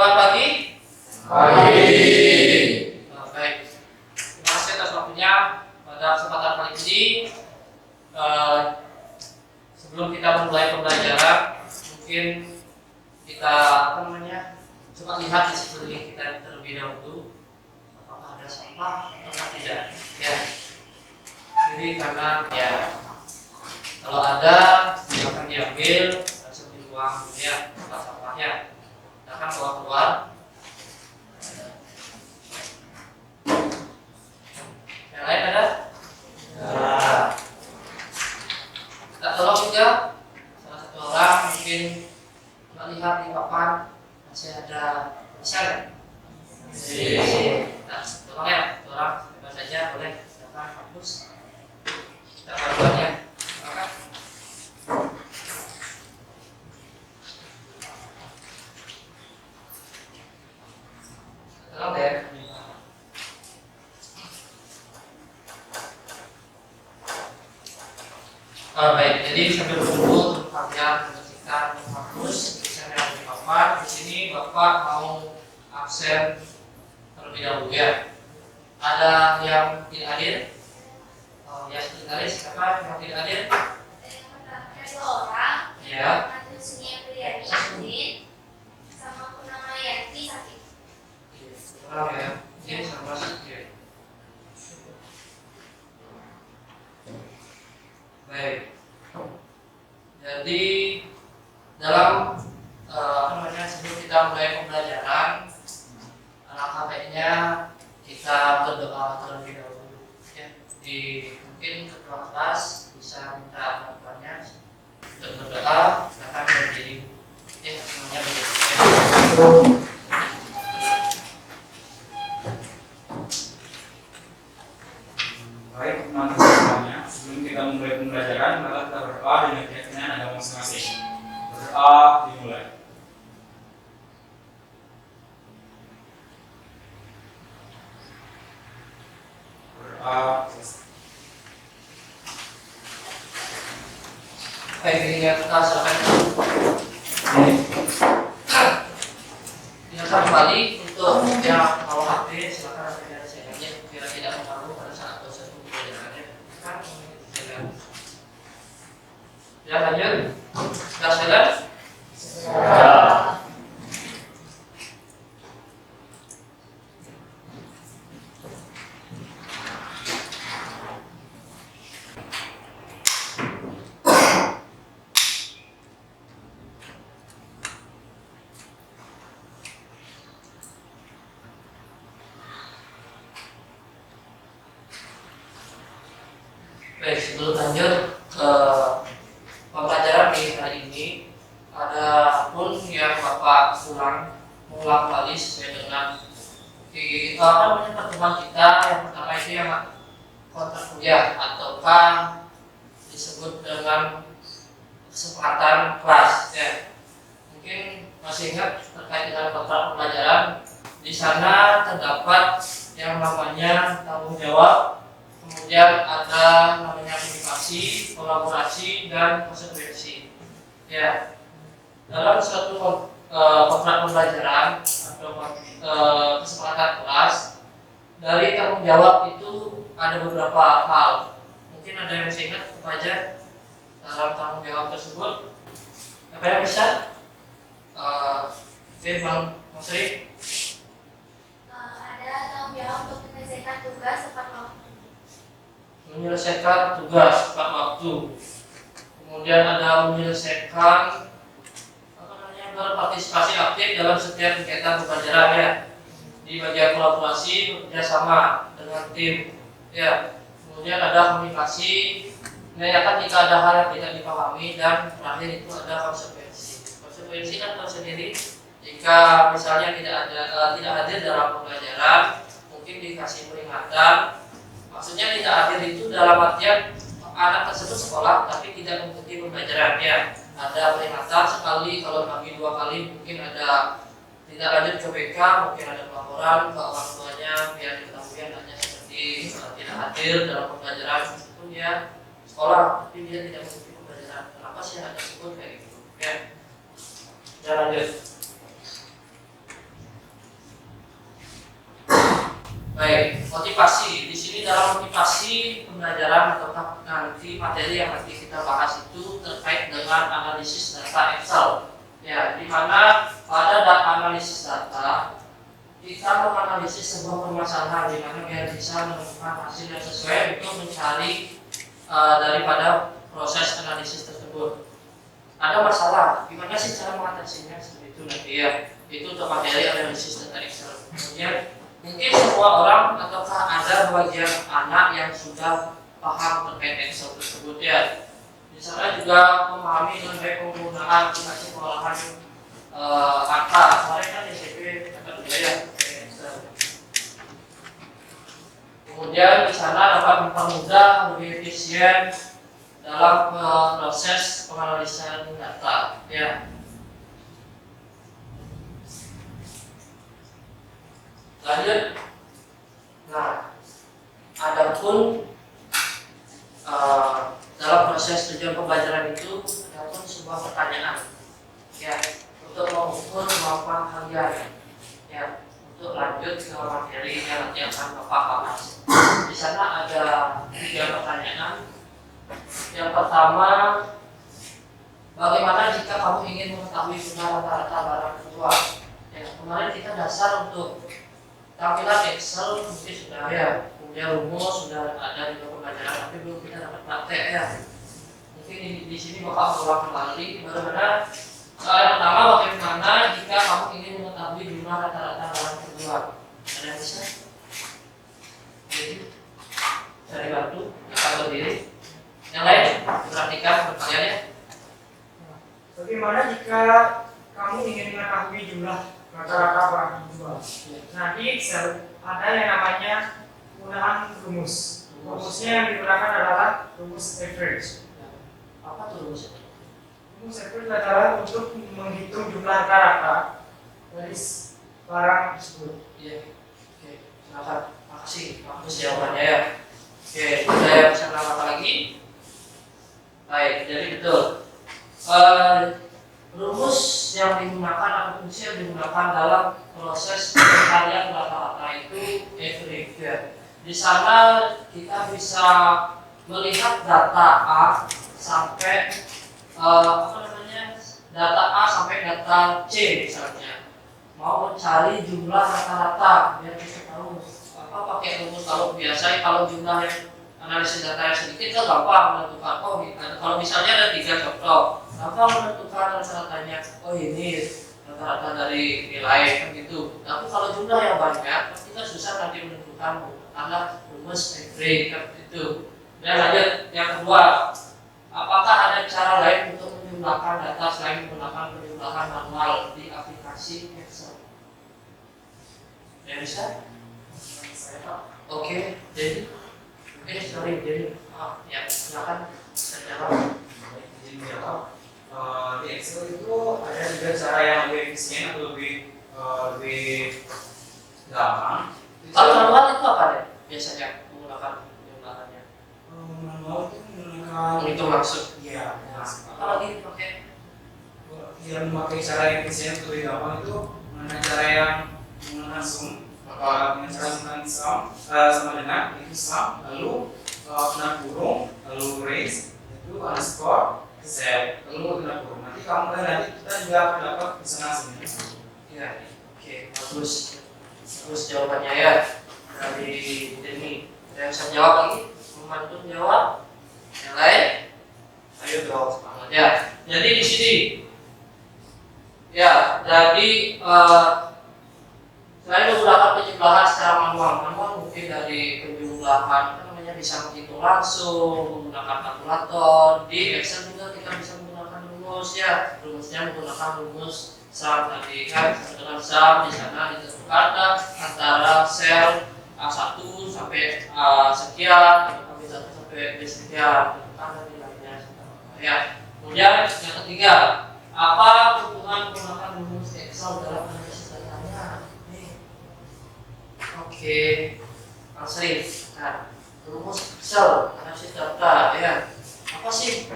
Selamat pagi. Pagi. Baik. Terima kasih atas waktunya pada kesempatan kali ini. Sebelum kita memulai pembelajaran, mungkin kita coba lihat di sekeliling kita terlebih dahulu. Apakah ada sampah atau tidak? Ya. Jadi karena kalau ada silakan diambil langsung dibuang ya tempat sampahnya. Kita akan bawa keluar. Yang lain ada? Kita tolong juga salah satu orang mungkin melihat di papan masih ada tulisan. Nah, tolong ya, orang bebas saja boleh silakan hapus. Kita baruannya. Tolong ya. Baik, jadi sambil menunggu kalian membersihkan menghapus tulisan yang di papan. Di sini Bapak mau absen terlebih dahulu ya. Ada yang tidak hadir? Ya, sekretaris siapa yang tidak hadir? Ada 2 orang. Ya. Satu Sunia Priani Adin sama Purnama Yanti sakit. Orang ya, ini sama sakit. Baik. Jadi dalam sebelum kita mulai pembelajaran, alangkah baiknya kita berdoa terlebih dahulu. Ya, mungkin ketua kelas bisa minta bantuannya untuk berdoa, akan berdiri. Ya, semuanya berdiri. Baik, teman-teman semuanya, sebelum kita memulai pembelajaran, maka kita berdoa dengan keyakinan agama masing-masing. Berdoa dimulai. Berdoa selesai. Baik, ini kita silakan. Silakan kembali untuk yang mau HP, silakan ada saya biar tidak mengganggu pada saat proses pembelajarannya. Ya, lanjut. Sudah selesai? Baik, sebelum lanjut ke pembelajaran di hari ini, ada pun yang Bapak mengulang kembali sesuai dengan di pertemuan kita yang pertama itu yang kontrak kuliah ataukah disebut dengan kesempatan kelas ya. Mungkin masih ingat terkait dengan kontrak pembelajaran, di sana terdapat yang namanya tanggung jawab. Kemudian ada namanya komunikasi, kolaborasi, dan konsekuensi. Ya, dalam suatu kontrak pembelajaran atau kesepakatan kelas, dari tanggung jawab itu ada beberapa hal. Mungkin ada yang masih ingat apa aja dalam tanggung jawab tersebut? Apa yang bisa? Bang Sri? Ada tanggung jawab untuk menyelesaikan tugas tepat waktu. Menyelesaikan tugas tepat waktu. Kemudian ada menyelesaikan berpartisipasi aktif dalam setiap kegiatan pembelajaran ya. Di bagian kolaborasi bekerja sama dengan tim ya. Kemudian ada komunikasi, menanyakan jika ada hal yang tidak dipahami, dan terakhir itu ada konsekuensi. Konsekuensi kan tahu sendiri, jika misalnya tidak hadir dalam pembelajaran, mungkin dikasih peringatan. Maksudnya tidak hadir itu dalam artian anak tersebut sekolah tapi tidak mengikuti pembelajaran ya. Ada peringatan sekali, kalau kami 2 kali mungkin ada tidak lanjut ke BK, mungkin ada pelaporan ke orang tuanya biar diketahui anaknya seperti tidak hadir dalam pembelajaran meskipun dia sekolah tapi dia tidak mengikuti pembelajaran. Kenapa sih ada sebut kayak gitu? Ya. Lanjut. Baik, motivasi. Di sini dalam motivasi pembelajaran atau nanti materi yang nanti kita bahas itu terkait dengan analisis data Excel. Ya, di mana pada analisis data kita menganalisis sebuah permasalahan di mana biar bisa menemukan hasil yang sesuai untuk mencari daripada proses analisis tersebut. Ada masalah, gimana sih cara mengatasinya seperti itu nanti ya. Itu untuk materi analisis data Excel. Kemudian mungkin semua orang ataukah ada bagian anak yang sudah paham terkait Excel tersebut ya. Di sana juga memahami mengenai penggunaan aplikasi pengolahan angka. Kemarin kan di SMP ada juga ya Excel. Kemudian di sana dapat mempermudah lebih efisien dalam proses penganalisan data ya. Lanjut. Nah, adapun dalam proses tujuan pembelajaran itu adapun sebuah pertanyaan ya untuk mengukur kemampuan kalian ya untuk lanjut ke materi yang nanti akan Bapak bahas. Di sana ada 3 pertanyaan. Yang pertama, bagaimana jika kamu ingin mengetahui jumlah rata-rata barang terjual? Ya, kemarin kita dasar untuk tampilan Excel mungkin sudah ya, kemudian rumus sudah ada di pembelajaran, tapi belum kita dapat praktek ya. Mungkin di sini Bapak ulang kembali. Bagaimana soal yang pertama, bagaimana jika kamu ingin mengetahui jumlah rata-rata barang terjual? Ada yang bisa? Jadi cari bantu, kita berdiri. Yang lain perhatikan pertanyaannya. Bagaimana jika kamu ingin mengetahui jumlah rata-rata barang terjual? Nah, di Excel ada yang namanya penggunaan rumus. Rumusnya yang digunakan adalah rumus average. Apa tuh rumusnya? Rumus average adalah untuk menghitung jumlah rata-rata dari barang tersebut. Iya. Oke, silakan. Makasih, bagus jawabannya ya. Oke, saya bisa menambahkan lagi. Baik, jadi betul. Rumus yang digunakan atau fungsi yang digunakan dalam proses pencarian rata-rata itu average ya. Di sana kita bisa melihat data A sampai data A sampai data C misalnya. Mau mencari jumlah rata-rata biar kita tahu apa pakai rumus. Kalau biasa kalau jumlah yang analisis data yang sedikit kan gampang menentukan kalau misalnya ada 3 contoh gampang menentukan rata-ratanya, oh ini rata-rata dari nilai kan gitu. Tapi kalau jumlah yang banyak kita susah nanti menentukan karena rumus average kan itu. Dan lanjut yang kedua, apakah ada cara lain untuk menjumlahkan data selain menggunakan penjumlahan manual di aplikasi Excel? Yang bisa? Oke, jadi jadi ya silakan saya jawab. Izin menjawab. Di Excel itu ada 3 cara yang lebih efisien atau lebih gampang. Kalau manual itu apa deh biasanya menggunakan penjumlahannya? Manual itu menggunakan Itu maksud. Iya. Apa lagi dipakai? Yang memakai cara yang efisien atau lebih gampang itu menggunakan cara yang menggunakan sum. Dengan cara menggunakan sum sama dengan itu sum lalu tanda kurung lalu raise itu underscore set lalu tanda kurung. Nanti kamu kita juga akan dapat pesanan hasilnya. Iya, oke, bagus jawabannya ya dari Denny. Ada yang bisa jawab lagi? Membantu jawab? Yang lain? Ayo dong, semangat ya. Jadi di sini, ya, jadi selain menggunakan penjumlahan secara manual mungkin dari penjumlahan bisa menghitung langsung menggunakan kalkulator. Di Excel juga kita bisa menggunakan rumus ya. Rumusnya menggunakan rumus sum tadi kan, dengan sum di sana ditentukan antara sel A1 sampai A sekian atau B1 sampai B sekian, tentukan nilainya ya. Kemudian yang ketiga, apa keuntungan menggunakan rumus Excel dalam analisis datanya? Oke, langsung kan rumus Excel analisis data ya. Apa sih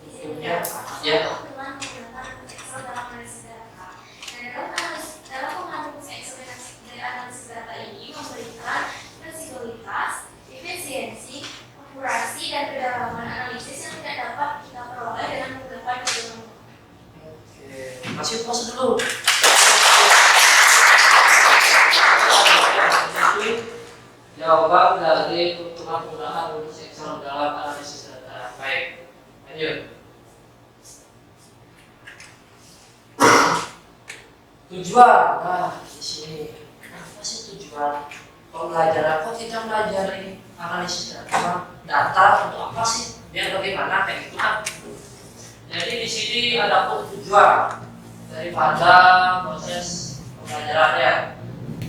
untungnya? Ya. Keuntungan menggunakan Excel dalam analisis data. Dan dalam penggunaan rumus Excel dan analisis data ini memberi halaman analisis yang tidak dapat kita peroleh dengan menggunakan hitungan. Oke, masih pause dulu. Jawaban dari keuntungan penggunaan rumus Excel dalam analisis data. Baik, lanjut. Tujuan. Nah, di sini apa sih tujuan pembelajaran? Kok kita pelajari analisis data untuk apa sih? Biar bagaimana kayak gitu kan? Jadi di sini ada tujuan daripada proses pembelajarannya.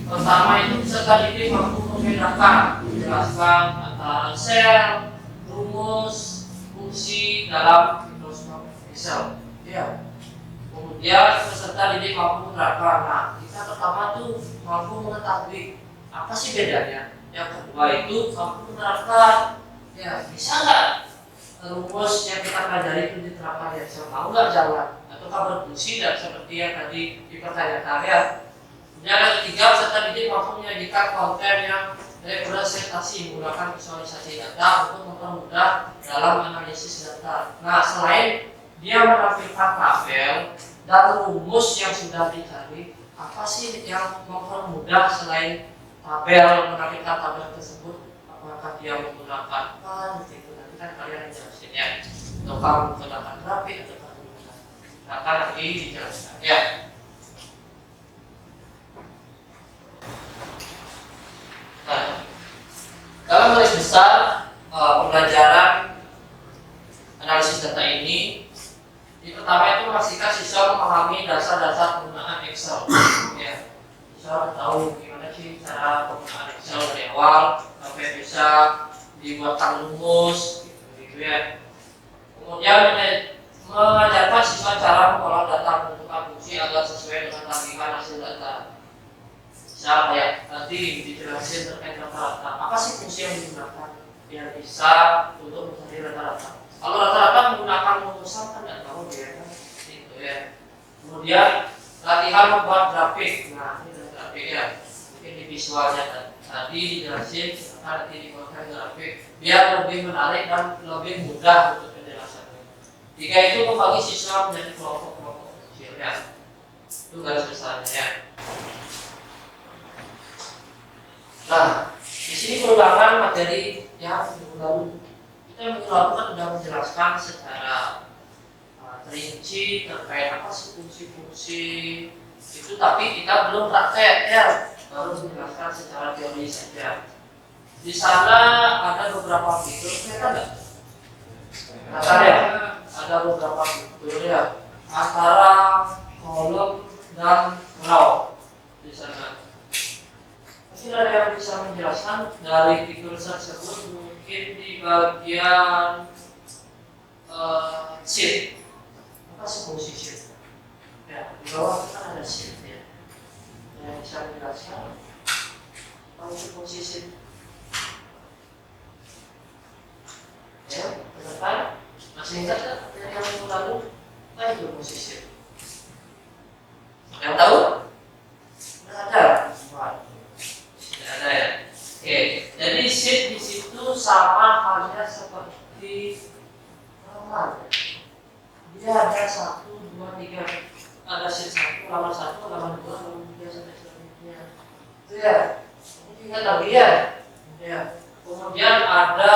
Pertama itu peserta didik mampu membedakan, menjelaskan antara sel, rumus, fungsi dalam Microsoft Excel. Ya. Kemudian peserta didik mampu menerapkan. Nah, kita pertama tuh mampu mengetahui apa sih bedanya. Yang kedua itu mampu menerapkan. Ya, bisa nggak rumus yang kita pelajari itu diterapkan di Excel? Mau nggak jalan? Ataukah berfungsi dan seperti yang tadi dipertanyakan ya? Yang ketiga, peserta didik mampu menyajikan konten yang representasi menggunakan visualisasi data untuk mempermudah dalam analisis data. Nah, selain dia menampilkan tabel dan rumus yang sudah dicari, apa sih yang mempermudah selain tabel, menampilkan tabel tersebut? Apakah dia menggunakan gitu? Nanti kan kalian jelasin ya. Ataukah menggunakan grafik atau menggunakan data nanti dijelaskan ya. Nah, dalam garis besar pembelajaran analisis data ini, di pertama itu memastikan siswa memahami dasar-dasar penggunaan Excel. Ya, siswa tahu gimana sih cara penggunaan Excel dari awal sampai bisa dibuatkan rumus, gitu ya. Kemudian mengajarkan siswa cara mengolah data menentukan fungsi agar sesuai dengan tagihan hasil data. Misalnya kayak nanti dijelasin terkait rata-rata, apa sih fungsi yang digunakan biar bisa untuk mencari rata-rata. Kalau rata-rata menggunakan rumusan kan nggak tahu dia kan, gitu ya. Kemudian latihan membuat grafik. Nah, ini grafik ya, mungkin di visualnya tadi dijelasin, nanti dibuatkan grafik biar lebih menarik dan lebih mudah untuk penjelasannya. Tiga itu membagi siswa menjadi kelompok-kelompok kecil ya. Itu garis besarnya ya. Nah, di sini perubahan materi yang minggu lalu. Kita minggu lalu kan sudah menjelaskan secara terinci terkait apa sih fungsi-fungsi itu, tapi kita belum praktek ya, baru menjelaskan secara teori saja. Di sana ada beberapa fitur, ternyata enggak? Ada ya? Ada beberapa fitur ya, antara kolom dan row di sana. Mungkin ada yang bisa menjelaskan dari fitur tersebut, mungkin di bagian sheet. Apa sih fungsi sheet? Ya, di bawah kan ada sheet ya. Yang bisa menjelaskan apa sih fungsi sheet? Ya, benar. Masih ingat kan yang minggu lalu? Apa itu fungsi sheet? Yang tahu? Tidak ada. Ada ya. Oke, jadi sheet di situ sama halnya seperti halaman. Dia ada 1, 2, 3. Ada sheet 1, halaman 1, halaman 2, halaman 3 sampai selanjutnya. Itu ya. Ini ingat lagi ya. Ya. Kemudian ada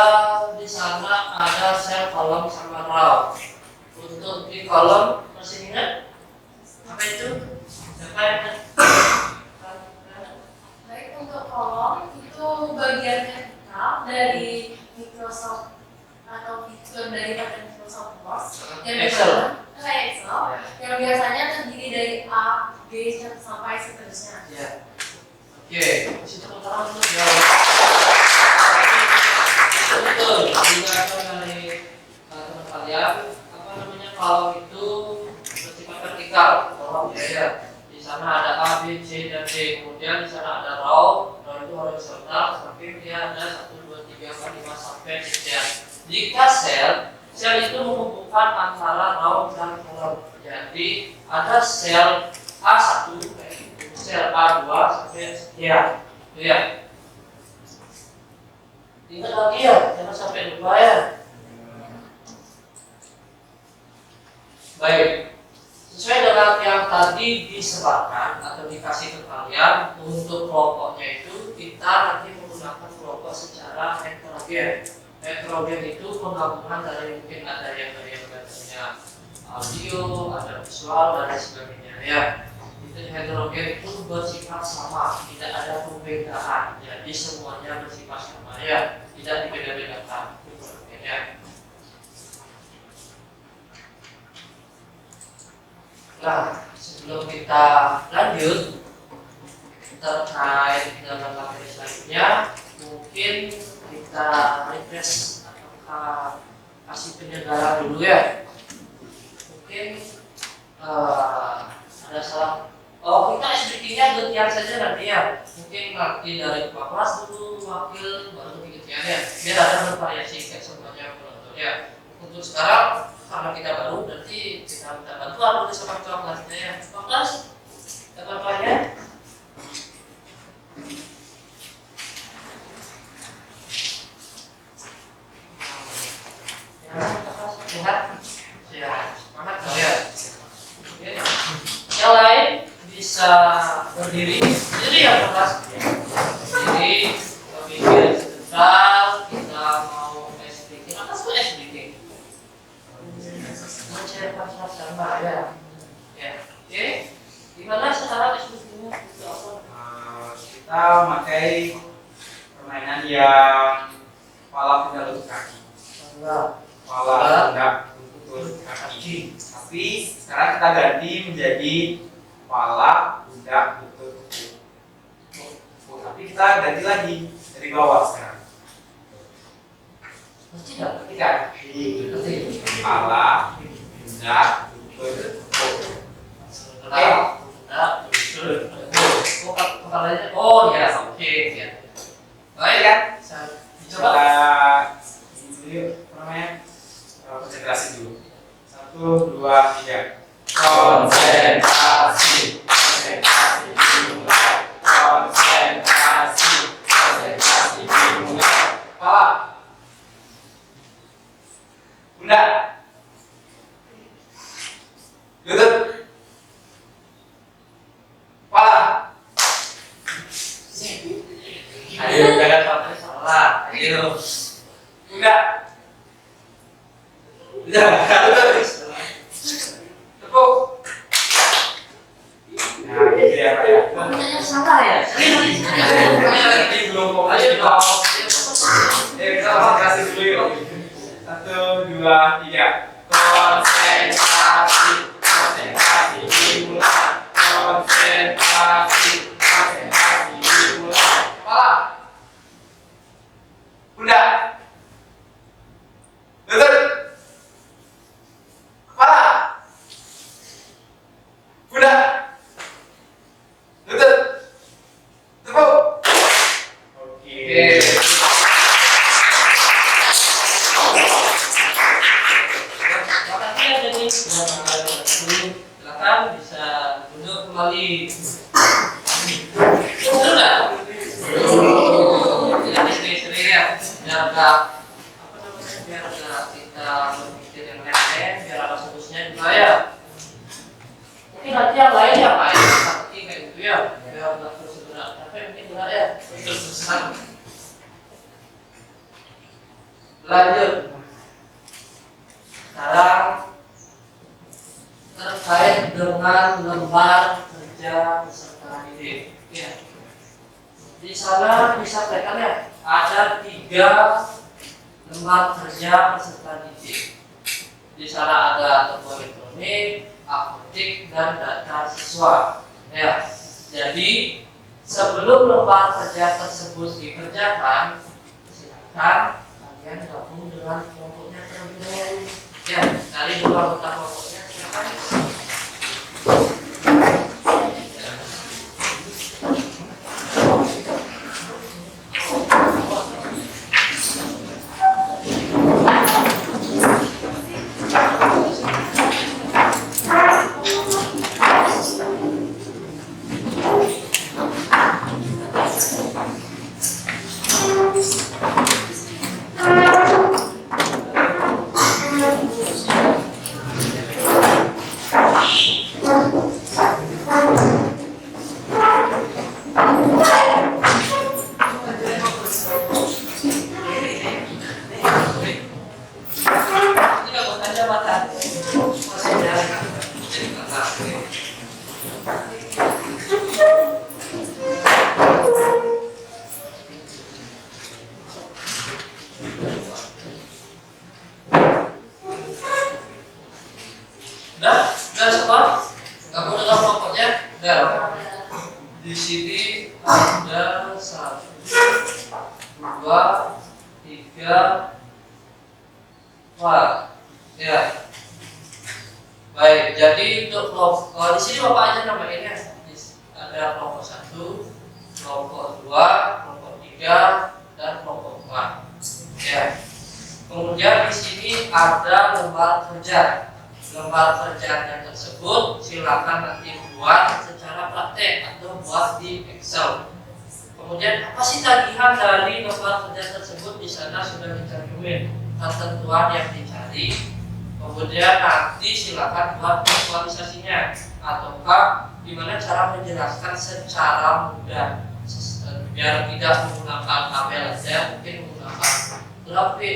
di sana ada sel, kolom sama row. Untuk di kolom masih ingat? Apa itu? Siapa yang ingat? Untuk kolom itu bagian vertikal dari Microsoft atau fitur dari Microsoft Word yang Excel. Excel yang biasanya terdiri dari A, B sampai seterusnya. Ya. Oke, kasih tepuk tangan untuk jawab. Betul, dijelaskan dari teman kalian apa namanya kolom itu bersifat vertikal, kolom ya. Di sana ada A, B, C, dan D. Kemudian di sana ada row itu horizontal, sampai dia ada 1, 2, 3, 4, 5 sampai sekian. Jika sel itu menghubungkan antara row dan kolom. Jadi ada sel A1, sel A2 sampai sekian. Ya. Ingat lagi ya, jangan sampai lupa ya. Baik, sesuai dengan yang tadi disebarkan atau dikasih ke kalian, untuk kelompoknya itu kita nanti menggunakan kelompok secara heterogen. Heterogen itu penggabungan dari mungkin ada yang datanya audio, ada visual, dan lain sebagainya ya. Itu heterogen itu bersifat sama, tidak ada perbedaan. Jadi semuanya bersifat sama ya, tidak dibeda-bedakan. Ya. Nah, sebelum kita lanjut terkait dengan materi selanjutnya, mungkin kita refresh atau kasih penyegaran dulu ya. Mungkin ada salah. Oh, kita SBK-nya gantian saja nanti ya. Mungkin nanti dari Pak kelas dulu wakil baru gantian ya. Biar ada bervariasi kayak semuanya penontonnya. Untuk sekarang karena kita baru, nanti kita minta bantuan dulu sama ketua kelasnya ya. Ketua kelas, ada bantuannya? Sehat? Sehat. Semangat ya. Oke. Yang lain bisa berdiri. Berdiri ya kelas. Berdiri, berpikir sebentar. Kita mau SBK. Apa sih SBK? Mencairkan suasana ya. Ya. Oke. Gimana sekarang SBK-nya? Kita memakai permainan yang kepala pundak lutut kaki. Kepala pundak lutut kaki. Tapi sekarang kita ganti menjadi kepala pundak lutut kaki. Tapi kita ganti lagi dari bawah sekarang. Tidak. Kepala pundak lutut kaki. Oh ya, oke ya. Baik kan? Dicoba. Yuk, namanya konsentrasi dulu. 1, 2, 3. Konsentrasi, konsentrasi dimulai. Konsentrasi, konsentrasi dimulai. Kepala, pundak, lutut, kepala. Ayo, jangan sampai salah. Ayo. Pundak. Tepuk. Nah, gitu ya Pak ya. Pertanyaannya salah ya? Ini belum fokus. Ayo dong. Kita konsentrasi dulu yuk. 1, 2, 3. Konsentrasi, konsentrasi dimulai. Konsentrasi, konsentrasi dimulai. Kepala, pundak, lutut, kepala, pundak, lutut, tepuk. Oke. Makasih ya jadi silakan bisa duduk kembali. Betul nggak? Tidak istri-istri ya, biar nggak biar nggak kita berpikir yang lain, biar ada solusinya juga ya. Mungkin nanti yang lain ya Pak ya, seperti kayak gitu ya, biar nggak terus berat. Tapi mungkin berat ya, terus terusan. Lanjut. Sekarang terkait dengan lembar kerja peserta didik. Ya. Di sana disampaikan ya, ada 3 lembar kerja peserta didik. Di sana ada toko elektronik, apotek, dan data siswa. Ya. Jadi sebelum lembar kerja tersebut dikerjakan, silakan kalian gabung dengan kelompoknya terlebih dahulu. Ya, dari 2 anggota kelompoknya silakan. kacamata masih nyari jadi kata. Udah semua? Kamu udah pokoknya? Udah. Di sini ada 1, 2, 3, 4. Ya. Baik, jadi untuk kelompok di sini Bapak aja namainnya. Ada kelompok 1, kelompok 2, kelompok 3, dan kelompok 4. Ya. Kemudian di sini ada lembar kerja. Lembar kerjanya tersebut silakan nanti buat secara praktek atau buat di Excel. Kemudian apa sih tagihan dari lembar kerja tersebut? Di sana sudah dicantumin ketentuan yang dicari. Kemudian nanti silakan buat visualisasinya ataukah gimana cara menjelaskan secara mudah biar tidak menggunakan tabel aja, mungkin menggunakan grafik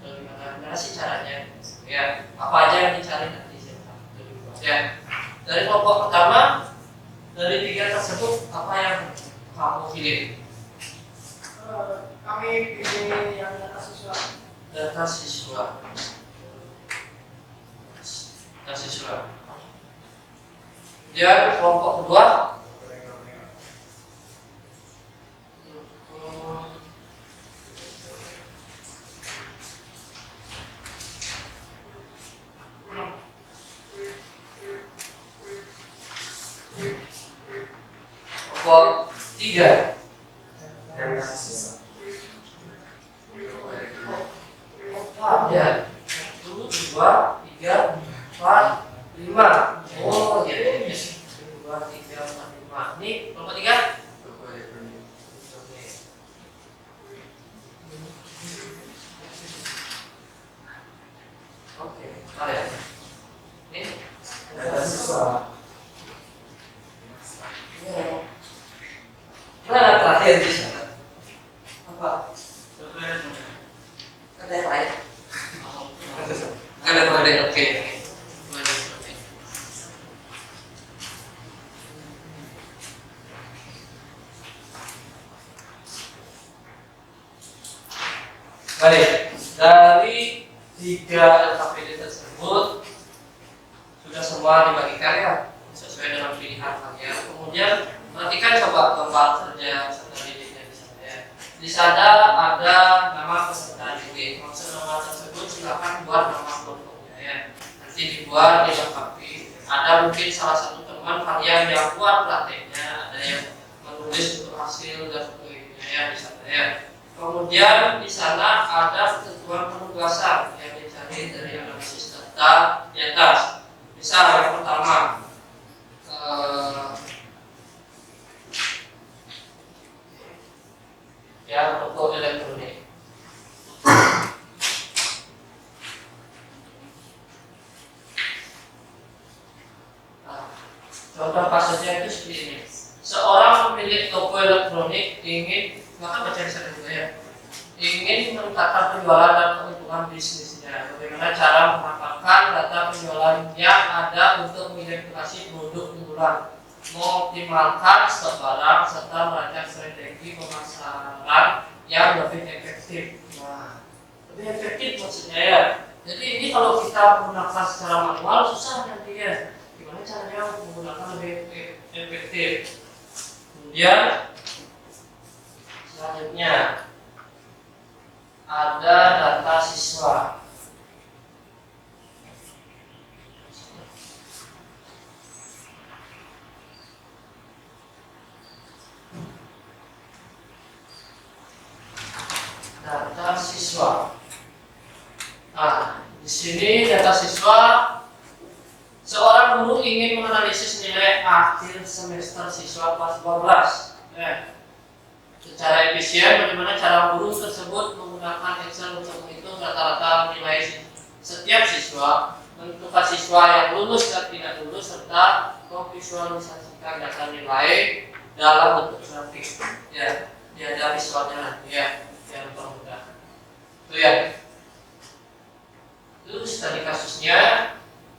gimana sih caranya? Ya, apa aja yang dicari nanti ya. Dari kelompok pertama, dari 3 tersebut apa yang kamu pilih? Kami pilih yang data siswa. Data siswa. Data siswa. Kemudian kelompok kedua. Kelompok 3. Ya, 1, 2, 3, 4, 5. Oh, jadi 2, 3, 4, 5. Ini kelompok 3. Oke, kalian. Ini Data siswa. Mana terakhir di sana? Apa? Ada yang lain? Ada yang lain, oke. Baik, dari 3 LKPD tersebut sudah semua dibagikan ya sesuai dengan pilihan kalian. Kemudian perhatikan coba gambar kerja peserta didiknya di sana ya. Di sana ada nama peserta didik. Maksud nama tersebut silakan buat nama kelompoknya ya. Nanti dibuat dilengkapi. Ada mungkin salah satu teman kalian yang buat prakteknya, ada yang menulis untuk hasil dan sebagainya ya di sana ya. Kemudian di sana ada ketentuan penugasan yang dicari dari analisis data di atas. Misal yang pertama ya toko elektronik. Contoh kasusnya itu seperti ini. Seorang pemilik toko elektronik ingin, maka baca di sana juga ya, ingin meningkatkan penjualan dan keuntungan bisnisnya. Bagaimana cara memanfaatkan data penjualan yang ada untuk mengidentifikasi produk unggulan, mengoptimalkan stok barang serta merancang strategi pemasaran yang lebih efektif. Nah, lebih efektif maksudnya ya. Jadi ini kalau kita menggunakan secara manual susah nanti ya. Gimana caranya menggunakan lebih efektif? Kemudian selanjutnya ada data siswa. Data siswa. Nah, di sini data siswa, seorang guru ingin menganalisis nilai akhir semester siswa kelas 12. Secara efisien, bagaimana cara guru tersebut menggunakan Excel untuk menghitung rata-rata nilai setiap siswa, menentukan siswa yang lulus dan tidak lulus, serta memvisualisasikan data nilai dalam bentuk grafik. Ya, ada visualnya nanti ya, yang termudah. Itu ya. Itu tadi kasusnya.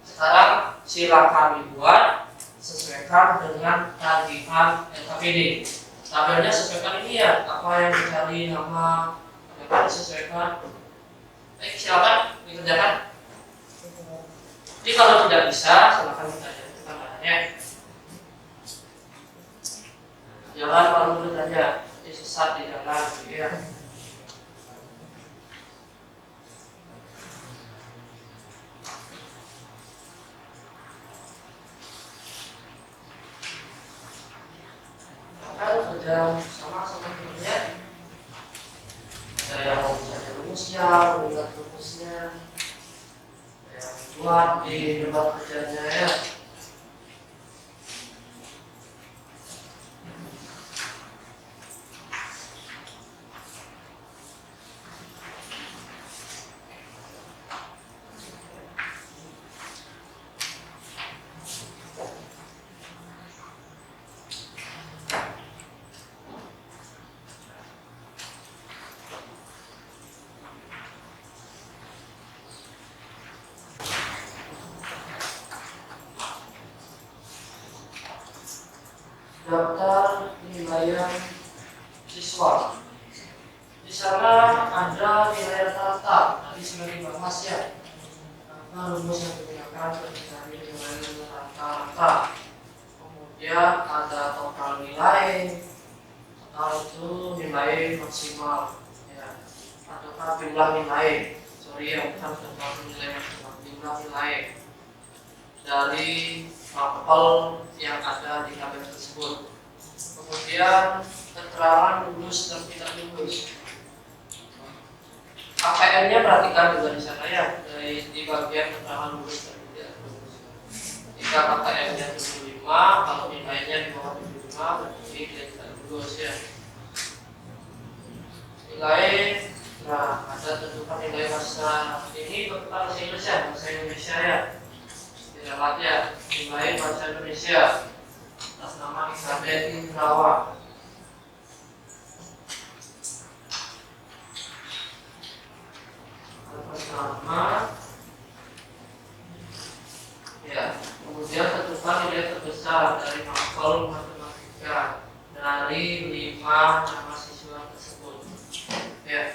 Sekarang silakan dibuat sesuaikan dengan tagihan LKPD. Tabelnya sesuaikan ini ya, apa yang dicari nama, apa disesuaikan. Silakan dikerjakan. Jadi kalau tidak bisa, silakan ditanyakan kepadanya. Jangan malu bertanya, nanti sesat di jalan, ya. Kerja sama temennya, ada yang mau mencari rumusnya, melihat rumusnya, ada yang buat di tempat kerjanya ya. Daftar penilaian siswa. Di sana ada nilai rata-rata. Tadi sudah dibahas ya. Apa rumus yang digunakan untuk mencari nilai rata-rata. Kemudian ada total nilai. Total itu nilai maksimal. Ya. Ataukah jumlah nilai. Sorry ya, bukan total nilai maksimal. Jumlah nilai dari sampel yang ada di tabel tersebut. Kemudian keterangan lulus dan tidak lulus. KPM-nya perhatikan juga di sana ya, di bagian keterangan lulus dan tidak lulus. Jika KPM-nya 75, kalau nilainya di bawah 75 berarti dia tidak lulus ya. Nilai, nah ada tentukan nilai bahasa ini bahasa Indonesia ya. Tidak ya, nilai bahasa Indonesia atas nama Isabel Indrawa. Atas nama ya, kemudian tentukan nilai terbesar dari mapel matematika dari 5 nama siswa tersebut ya.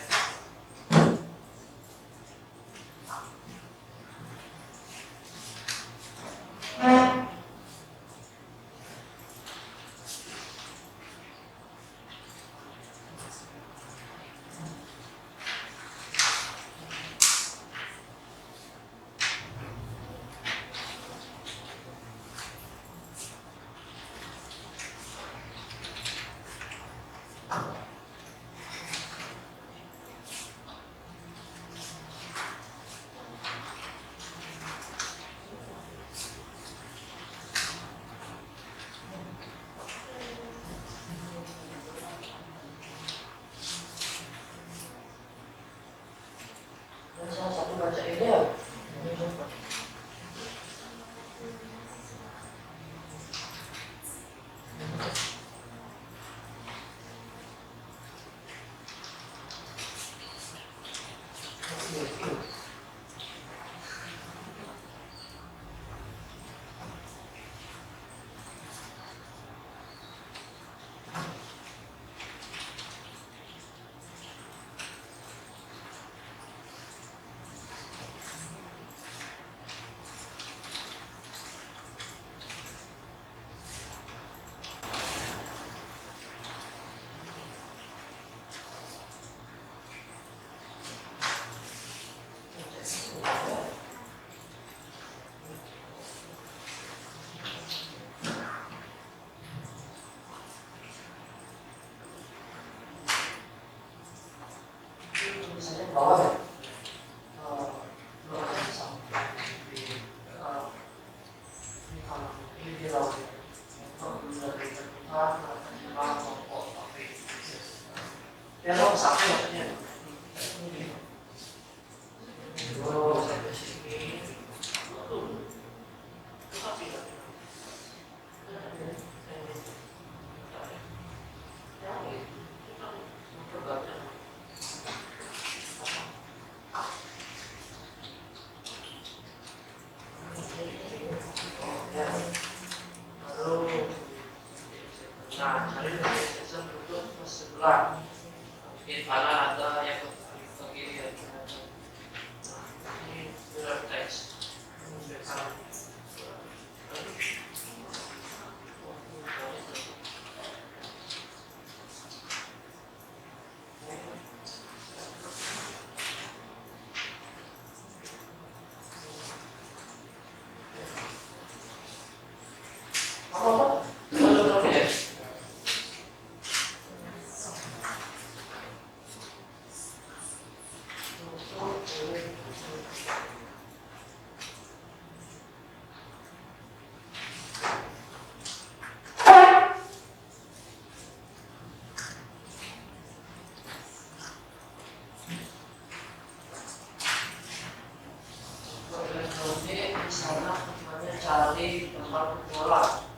Jadi di sana tujuannya cari tempat berbola.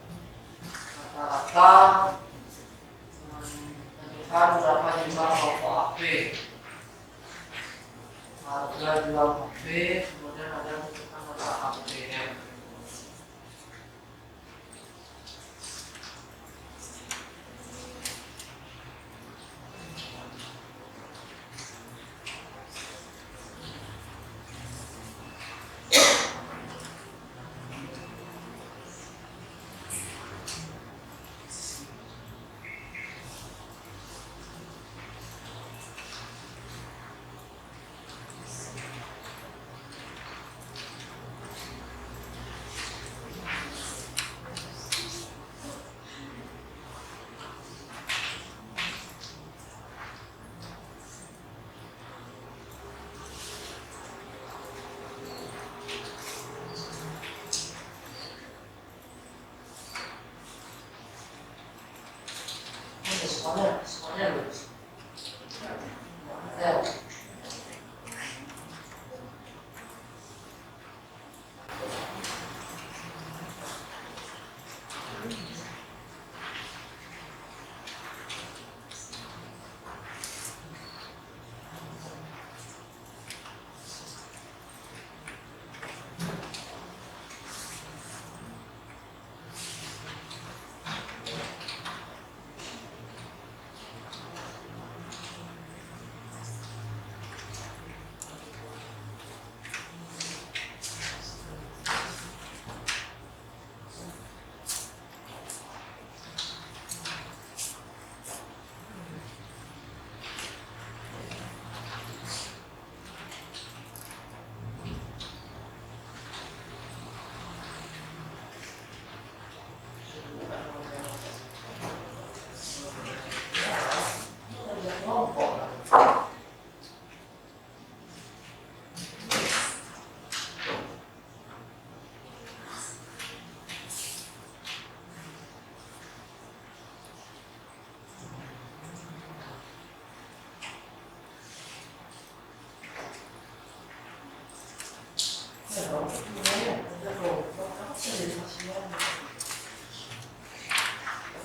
Rata-rata menentukan berapa jumlah rokok AB, harga jual AB, kemudian ada menentukan harga AB-nya. Semuanya lulus. Ya.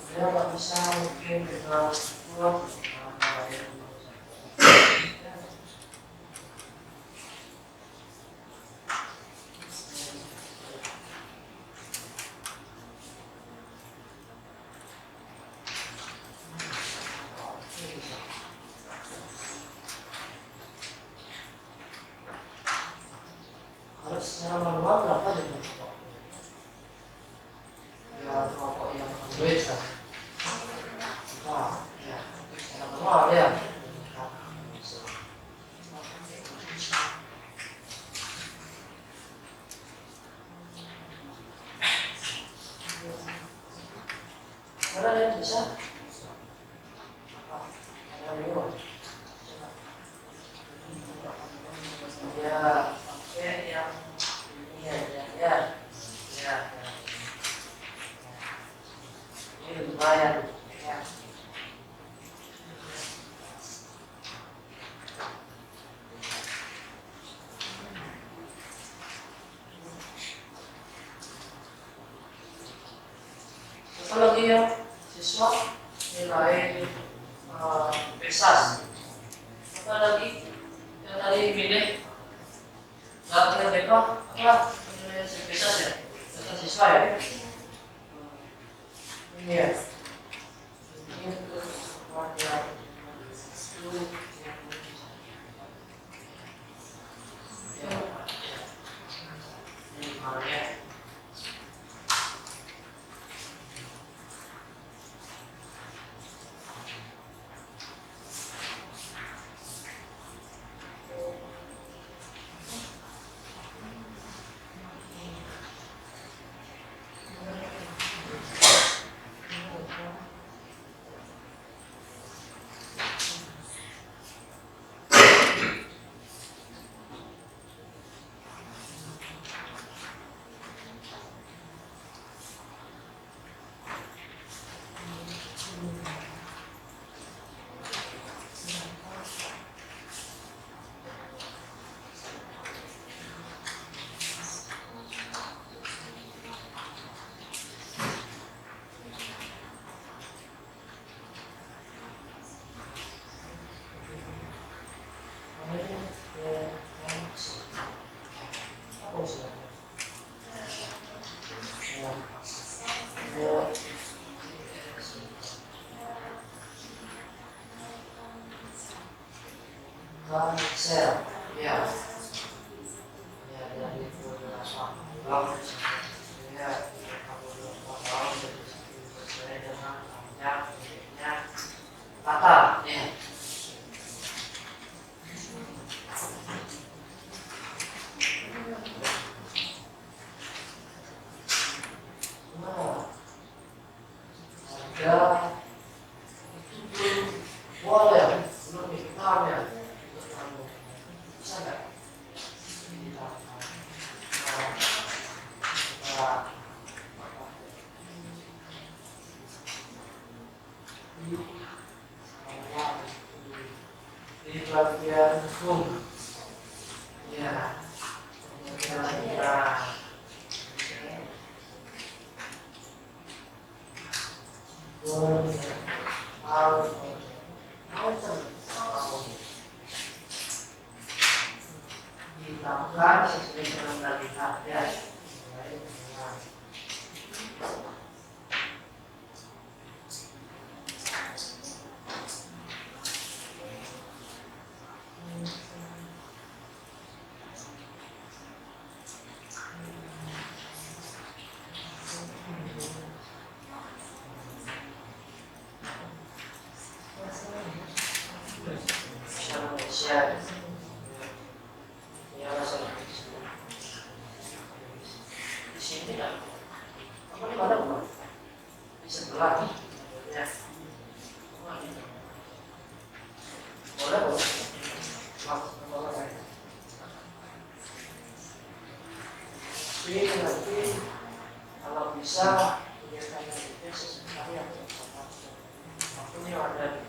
Dia nggak bisa mungkin dengan kuat. Harus secara manual berapa jumlah rokok? Ya rokok yang duit kan? Nah, ya secara manual ya. Ada yang bisa? Ada yang ya, pakai yang ini ya. Ini lumayan ya. Apa lagi ya siswa nilai besas? Apa lagi yang tadi pilih? Latihan BK apa? Nilai besas ya? Besas siswa ya? Ini ya. Ini terus warna itu ini makanya Apa istilahnya? Ya. Cancel, ya, ya dari beberapa tahun, ya, beberapa tahun sesuai dengan panjangnya kata, ya. Nah, ada itu belum boleh, belum dikenal ya. Bisa nggak kita di bagian hukum ya kira-kira ditambahkan sesuai dengan kalimat ya. Indonesia ya bahasa Indonesia di sini kan apa di mana bukan di sebelah ya boleh ini nanti kalau bisa kegiatan itu sesekali yang waktunya ada di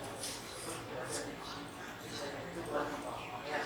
itu buat ya.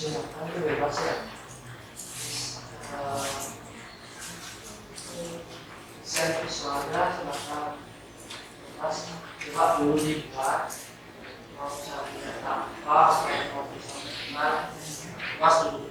Silakan itu bebas ya. Saya suara silakan bebas. Coba dulu dibuat. Mau saya tanpa mau bisa benar. Bebas dulu.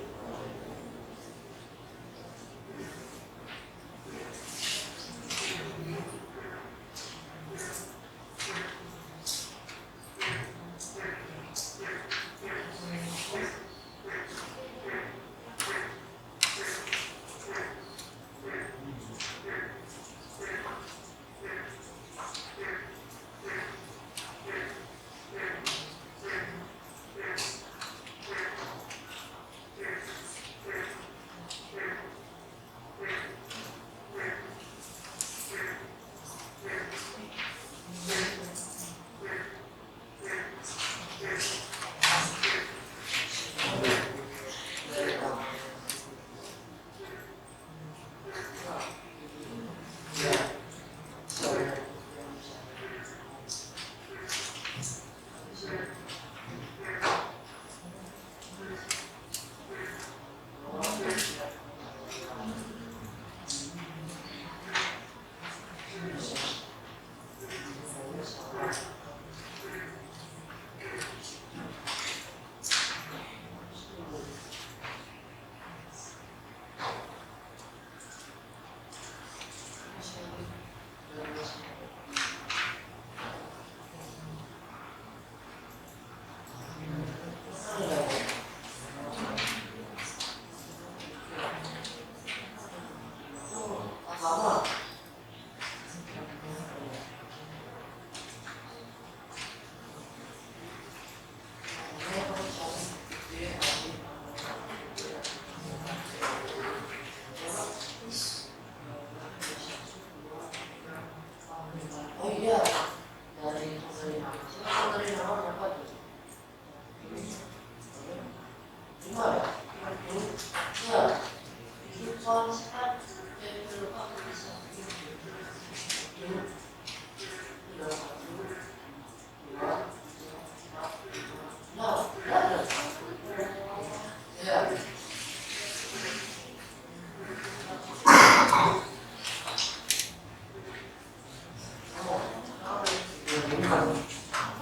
后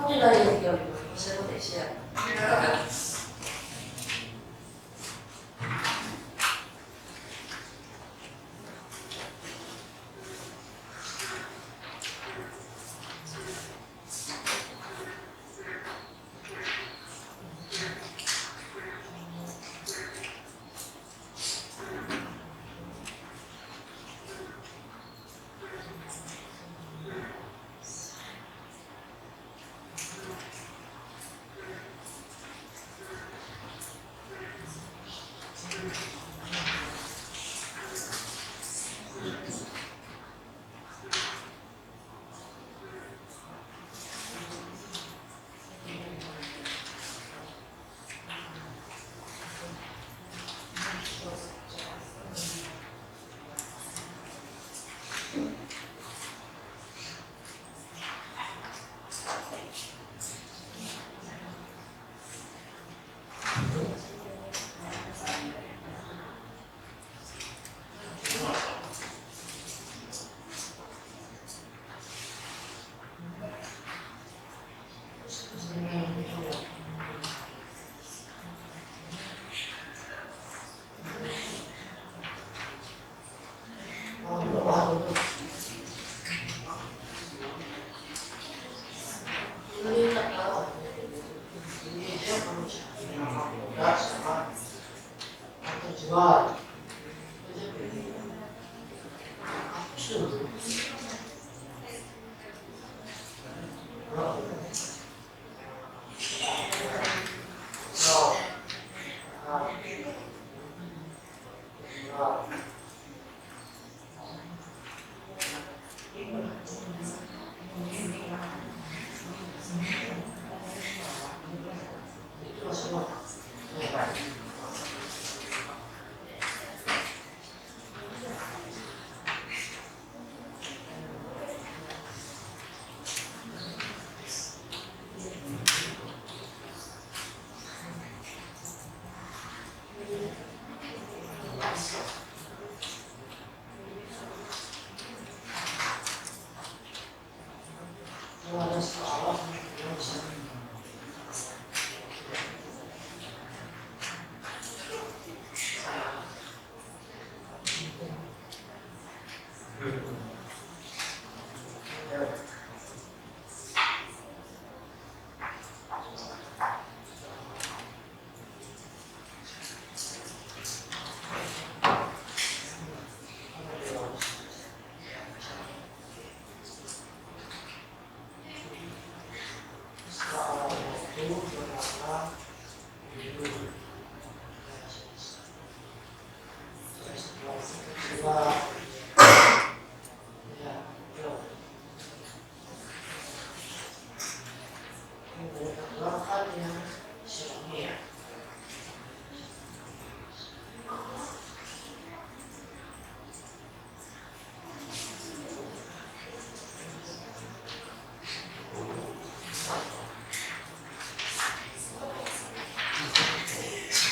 这个有深入哪些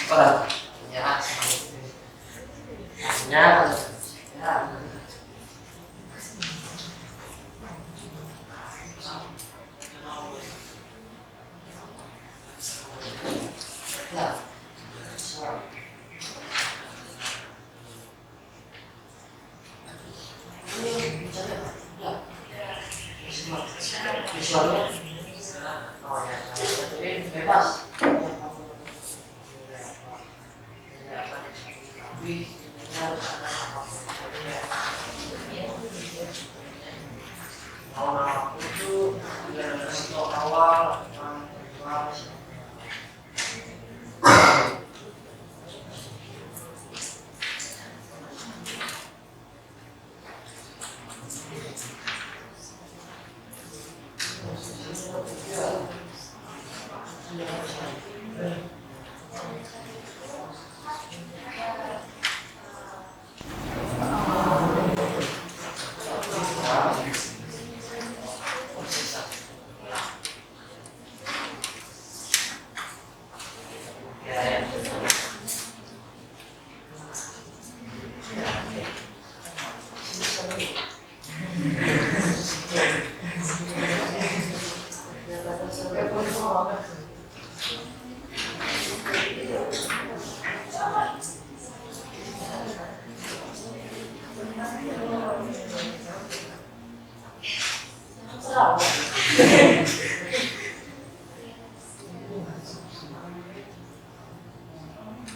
？Ora, ya, ya, ya. Ya. Ini bicara ya. Visualnya. Oh ya, jadi bebas. Awal itu awal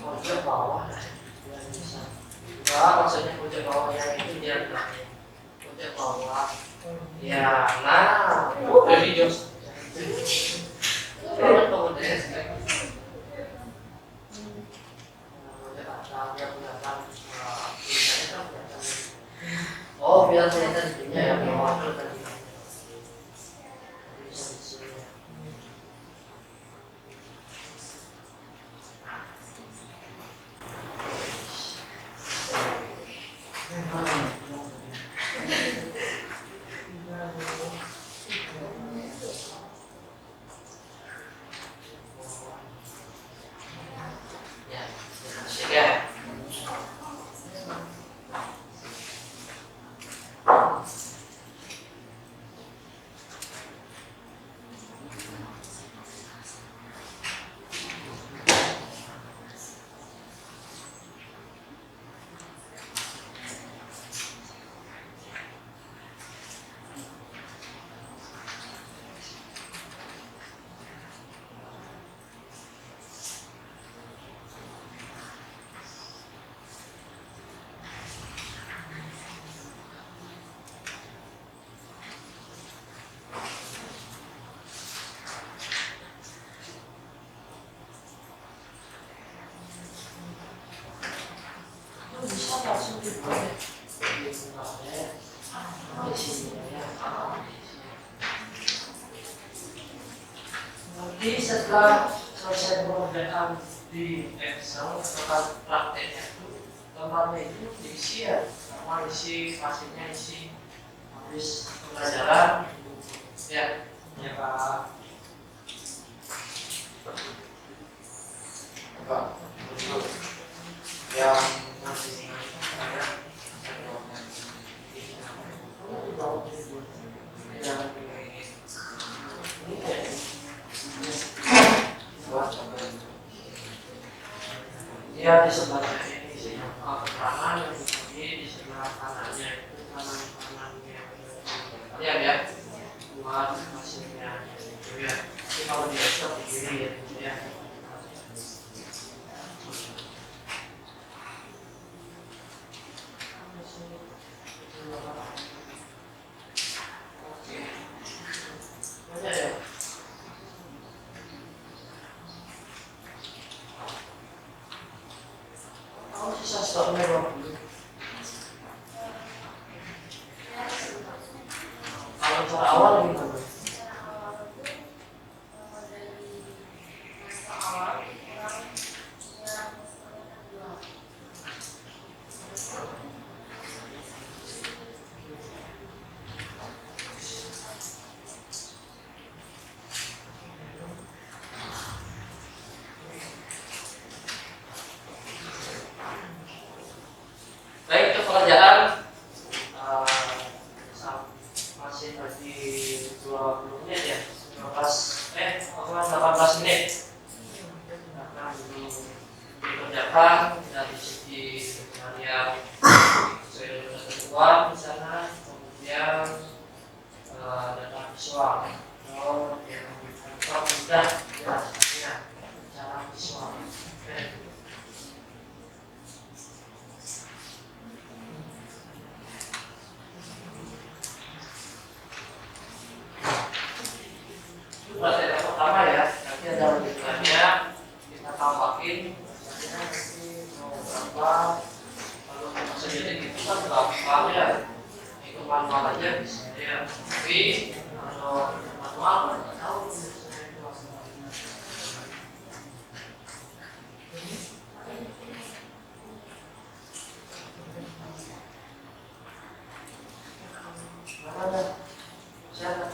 Pojok bawah biar bisa. Enggak, maksudnya pojok bawahnya itu dia bilangnya pojok bawah. Ya, nah, jadi jos. Kalau kemudian oh, biar kelihatan itunya ya, bawah tadi. Bisa di sini ya. Ya, asik ya. Bisa langsung dibuat di sini ya. Nanti setelah selesai pengerjaan di Excel setelah prakteknya itu gambarnya itu diisi ya, sama isi hasilnya isi habis pembelajaran ya. Ya Pak. Pak, untuk yang masih dia di sebelahnya ini isinya kanan, yang di sebelah kanannya itu kanannya lihat ya buat hasilnya itu ya. Tapi kalau di Excel di kiri ya. Sisa stoknya 20. Kalau cara awal gimana? Baik, itu pekerjaan masih tadi 20 menit ya, 18 menit akan dikerjakan dari segi harian saya ketentuan di sana, kemudian data visual. Kalau yang kantor sudah ya secara visual. Materi pertama ya, nanti ada lanjutannya kita tambahin misalnya nanti mau berapa, kalau kita sendiri gitu kan gampang ya, itu manual aja bisa ya. Tapi kalau manual nggak tahu biasanya itu masalahnya. Mana? Siapa?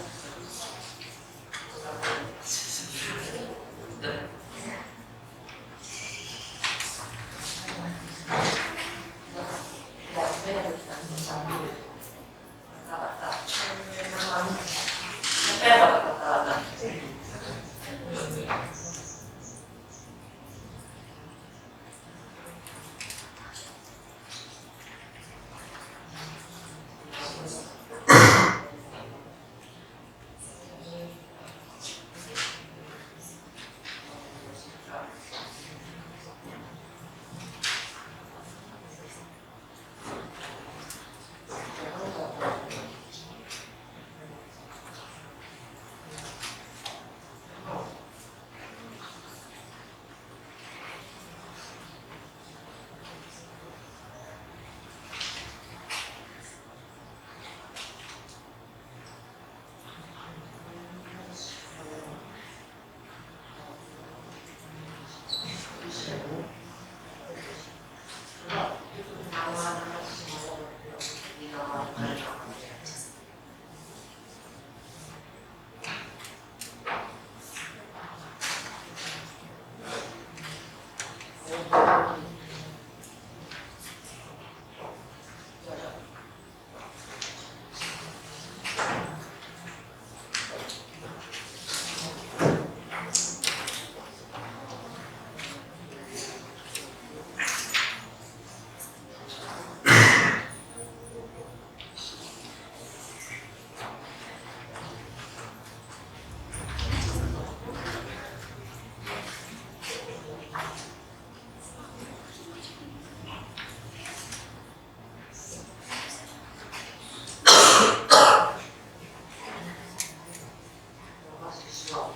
Kalau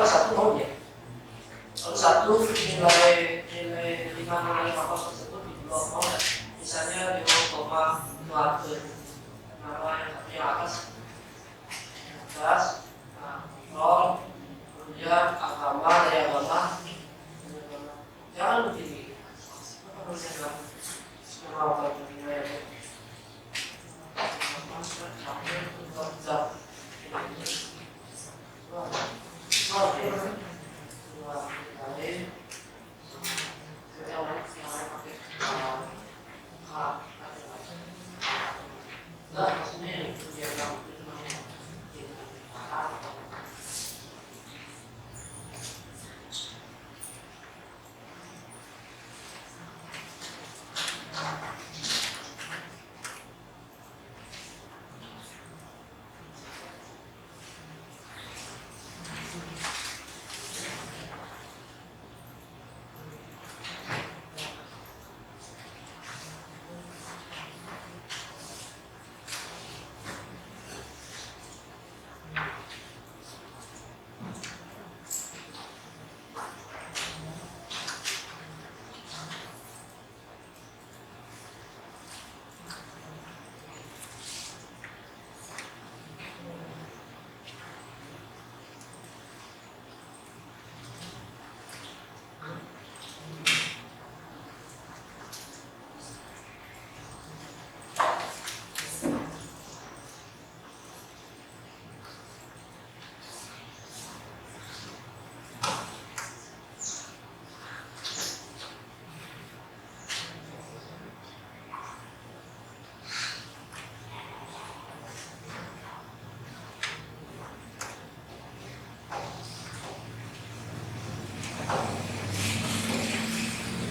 satu mau ya, kalau satu nilai 5,5 tersebut di bawah mau nggak? Misalnya 5,2 nama yang satu yang atas 11, nol, kemudian agama, daya agama, jangan begini. Apa maksudnya? Apa nilai?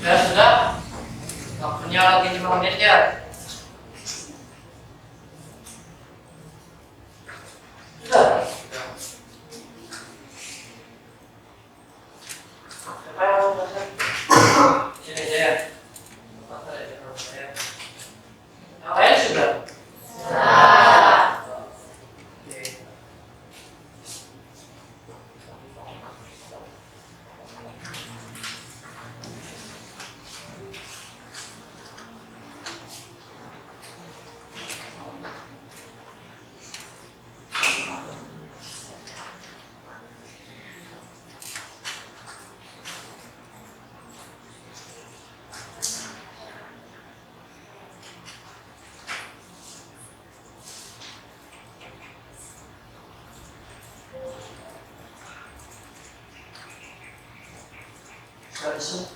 Ya sudah, waktunya lagi 5 menit ya. Sudah. Siapa yang mau belajar? Sini saya. Yang lain sudah? Sudah. Oke. Sudah besok.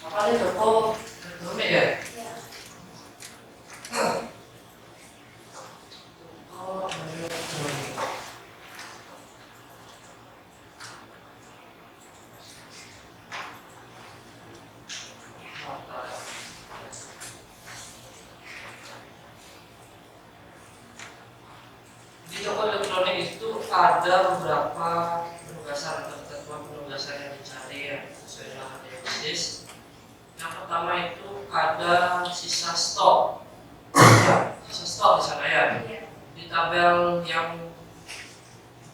Apa nih toko rumit ya? Oh, di toko elektronik itu ada beberapa penugasan atau ketentuan penugasan yang dicari ya sesuai dengan analisis. Yang pertama itu ada sisa stok, ya, sisa stok di sana ya. Di tabel yang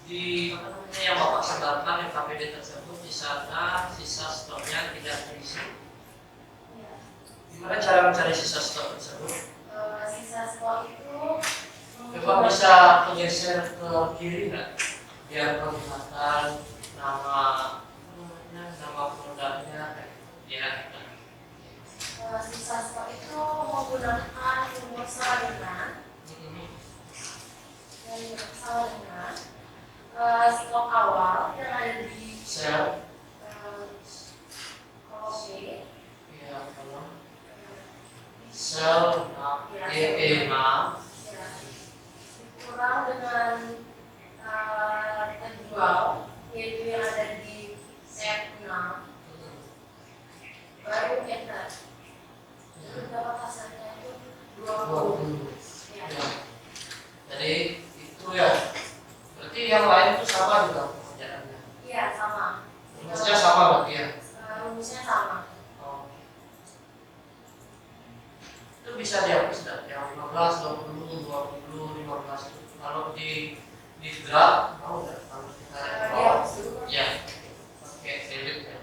yang Bapak sebarkan yang KPD tersebut di sana sisa stoknya tidak terisi. Gimana cara mencari sisa stok tersebut? Sisa stok itu Coba bisa geser ke kiri nggak? Biar kelihatan nama produknya ya. sisa stok itu menggunakan rumus salinan stok awal yang ada di Sel, kolom B ya, kalau sel E6 Ya. Kurang dengan terjual, yaitu yang ada di set 6, baru enter. Itu dapat hasilnya itu 20. 20. Ya. Ya. Jadi itu ya. Berarti yang lain itu sama juga pengerjaannya. Iya, sama. Rumusnya sama berarti ya. Rumusnya sama. Oh. Itu bisa dihapus dan yang 15, 20, 20, 15 itu. Kalau di graf mau nggak kalau kita lihat ke bawah? Dihapus dulu. Ya. Oke, delete ya.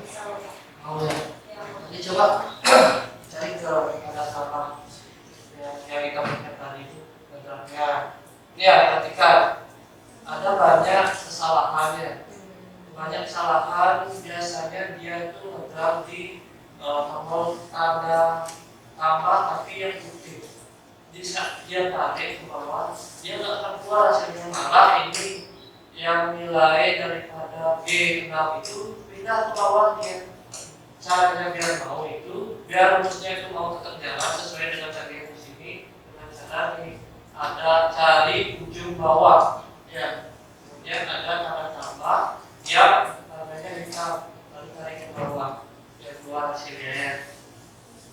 Bisa. Mau ya. Ya. Jadi coba cari ke ada salah yang kita punya tadi itu grafnya. Ya, perhatikan ada banyak kesalahannya. Banyak kesalahan biasanya dia itu ngegraf di tombol tanda tambah tapi yang putih. Jadi saat dia tarik ke bawah, dia nggak akan keluar hasilnya, malah ini yang nilai daripada B6 itu pindah ke bawah dia. Caranya biar mau itu, biar rumusnya itu mau tetap jalan sesuai dengan tadi yang di sini dengan cara nih ada cari ujung bawah, ya. Kemudian ada tanda tambah yang tandanya hitam, lalu tarik ke bawah, dan keluar hasilnya ya.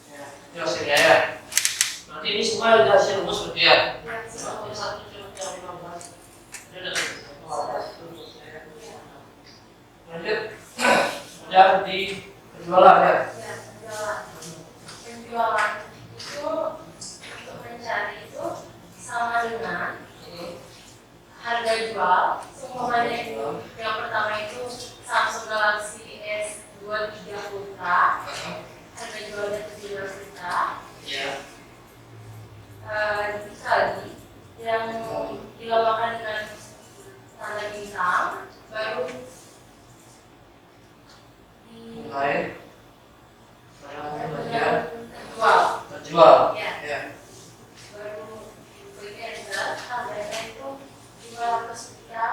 Ya, itu hasilnya ya. Berarti ini semua ada hasil rumus berarti ya. Berarti 1/15. Ini ada 15 rumusnya. Lanjut, kemudian di penjualan ya. Ya, penjualan. Penjualan itu untuk mencari itu sama dengan harga jual. Semuanya itu yang pertama itu Samsung Galaxy S23 Ultra, harga jualnya 17 juta. Ya. Dikali yang dilambangkan dengan tanda bintang, baru Mulai bagian terjual. terjual. Ya. Ya. Baru klik enter, harganya itu 500 juta.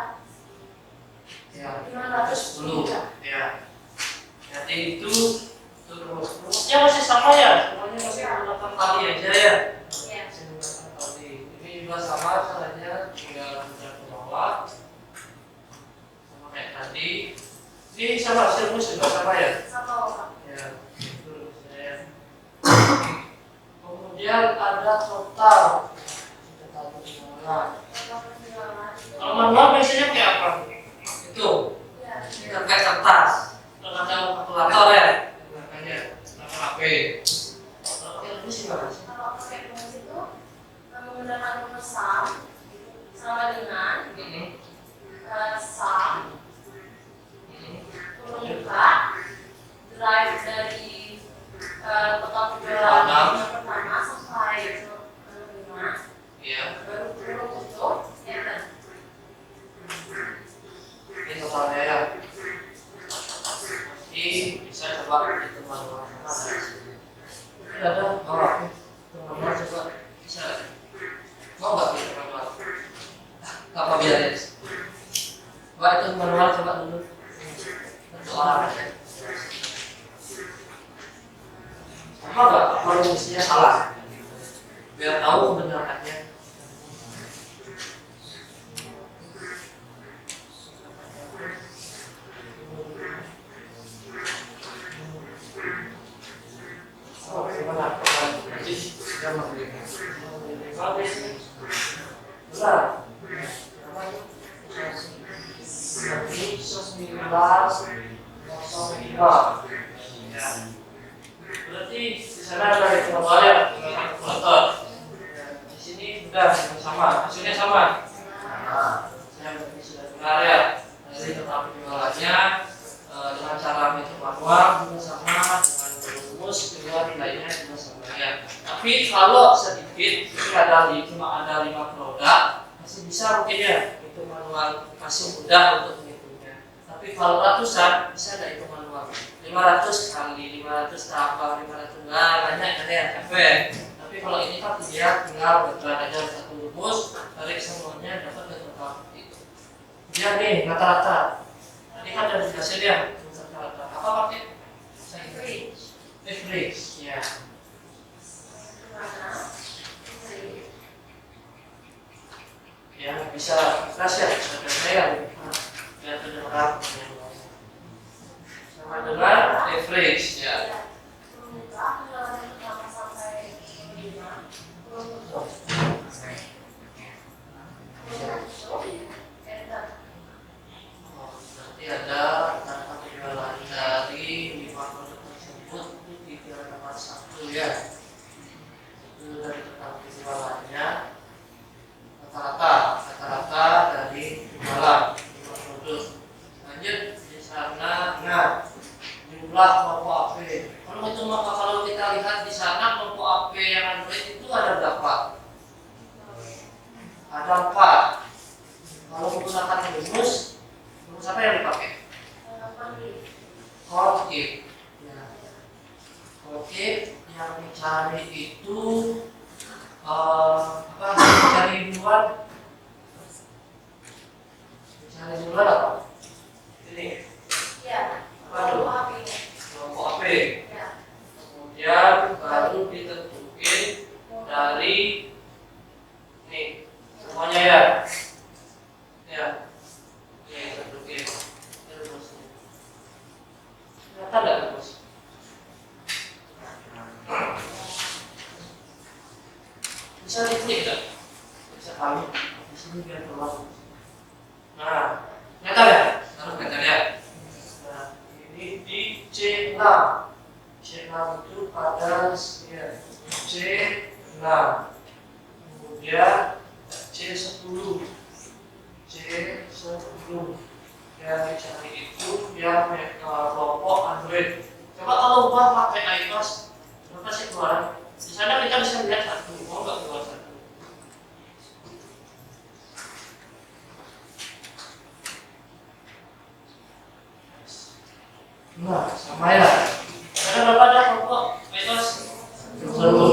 Ya. 510 juta. Ya. Jadi itu rumusnya masih sama ya, semuanya masih menggunakan kali aja ya. Ya. Masih menggunakan kali. Ini juga sama caranya, tinggal ke bawah. Sama kayak tadi. Ini sama hasil rumus juga sama ya. Sama Pak. Ya. Itu rumusnya. Kemudian ada total. Total penjualan. Total penjualan itu. Kalau manual biasanya kayak apa? Itu. Ya. Ini kan kayak kertas. Kalau ada kalkulator ya. Makanya apa HP. Kalau rumus gimana sih? Kalau pakai rumus itu menggunakan rumus sum sama dengan sum turun buka drive dari total penjualan yang pertama sampai ke 5, Iya. baru turun tutup enter. Ini totalnya ya. Ini bisa coba hitung manual. Ini ada manual. Manual coba bisa. Mau nggak hitung manual? Apa biarin? Coba hitung manual coba dulu. Satu orang aja. Sama nggak? Apa rumusnya salah? Biar tahu kebenarannya. Oh, gimana? Nanti kita memberikan. Bagus. Benar. Nanti 1905. Ya. Berarti di sana ada kalkulator ya, kalkulator. Di sini sudah sama, hasilnya sama. Nah, saya berarti sudah benar ya. Dari total penjualannya dengan cara metode manual juga sama, dengan rumus kedua nilainya juga sama ya. Tapi kalau sedikit, ini cuma ada 5 produk, masih bisa mungkin ya itu manual, masih mudah untuk menghitungnya. Tapi kalau ratusan bisa ada itu manual. 500 kali 500 tambah 500, nah banyak ada yang efek. Tapi kalau ini kan dia tinggal berjalan aja satu rumus, tarik semuanya dapat ke total itu. Dia nih rata-rata. Tadi kan ada dijelasin ya rata-rata. Apa pakai? Average, ya. Ya bisa keras ya, ada saya biar terdengar sama dengan average ya. Nanti ada data penjualan dari 5 produk tersebut itu dikirakan satu ya. Itu dari total penjualannya rata-rata dari penjualan 5 produk. Lanjut di sana, nah jumlah kelompok AP. Kalau kita lihat di sana kelompok AP yang Android itu ada berapa? Ada 4. Kalau menggunakan rumus apa yang dipakai? Concave. Ya. Concave yang dicari itu apa? Dicari duluan apa? Ini. Ya. Apa tuh? Kelompok AP. Ya. Kemudian baru ditentukan dari nih semuanya ya. Ya. Oke, tentukan. Ternyata enggak bagus. Bisa diklik enggak? Bisa kali. Di sini biar keluar. Nah, ternyata ya. Lalu kita lihat. Nah, ini di C6. C6 itu pada ya, C6. Kemudian C10. C10 yang dicari itu yang kelompok Android. Coba kalau ubah pakai iOS, berapa sih keluaran? Di sana kita bisa lihat satu, mau nggak keluar satu? Nah, sama ya. Ada berapa ada kelompok iOS? Satu.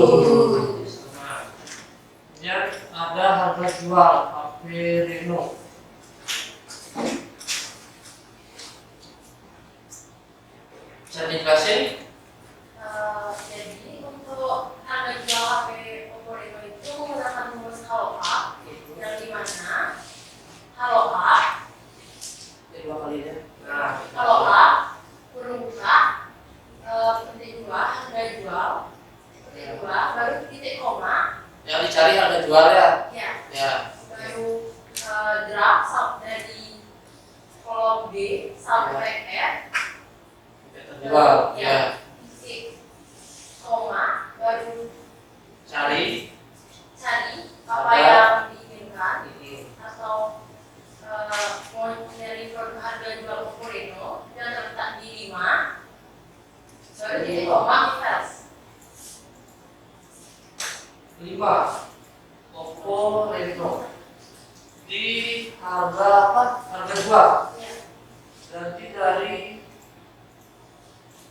Kemudian ada harga jual HP Reno. Bisa dijelasin? Jadi untuk harga jual HP Oppo Reno itu menggunakan rumus Halo A, yang dimana Halo A, Dua kali ya. Nah, Halo A, kurung buka, titik dua, harga jual, titik dua, baru titik koma, yang dicari harga jual ya. ya, Ya. baru draft dari kolom B sampai F. Terjual. Ya. Titik koma, baru Cari apa yang diinginkan ini. atau mau nyari produk harga jual Oppo Reno yang terletak di 5, baru titik koma invest. 5. Oppo Reno. Di harga apa? Harga jual. Ya. Berarti dari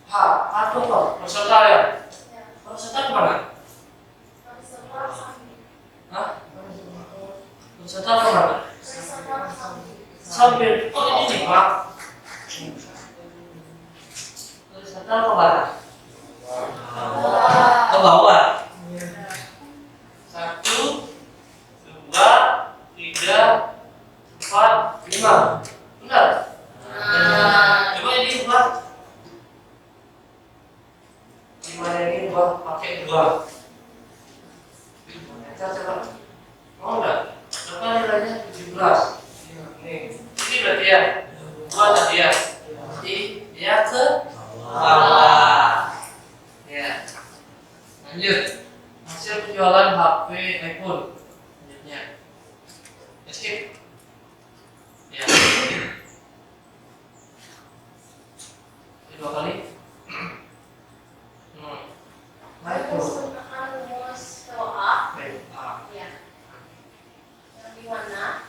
H atau apa? Horizontal ya? Ya. Horizontal kemana? Horizontal samping. Hah? Horizontal kemana? Horizontal samping. Sambil. Oh ini Pak. Horizontal kemana? Ke bawah. 1, 2, 3, 4, 5. Benar? Coba ini ubah. Gimana ini ubah pakai 2. Coba. Mau nggak? Berapa nilainya? 17. Nih. Ini berarti ya. 2 tadi ya. Berarti dia ke bawah. Ya. Lanjut. Hasil penjualan HP iPhone. Selanjutnya. Escape. Ya. Ini 2 kali. iPhone. Menggunakan rumus LA, Baik. ya, yang dimana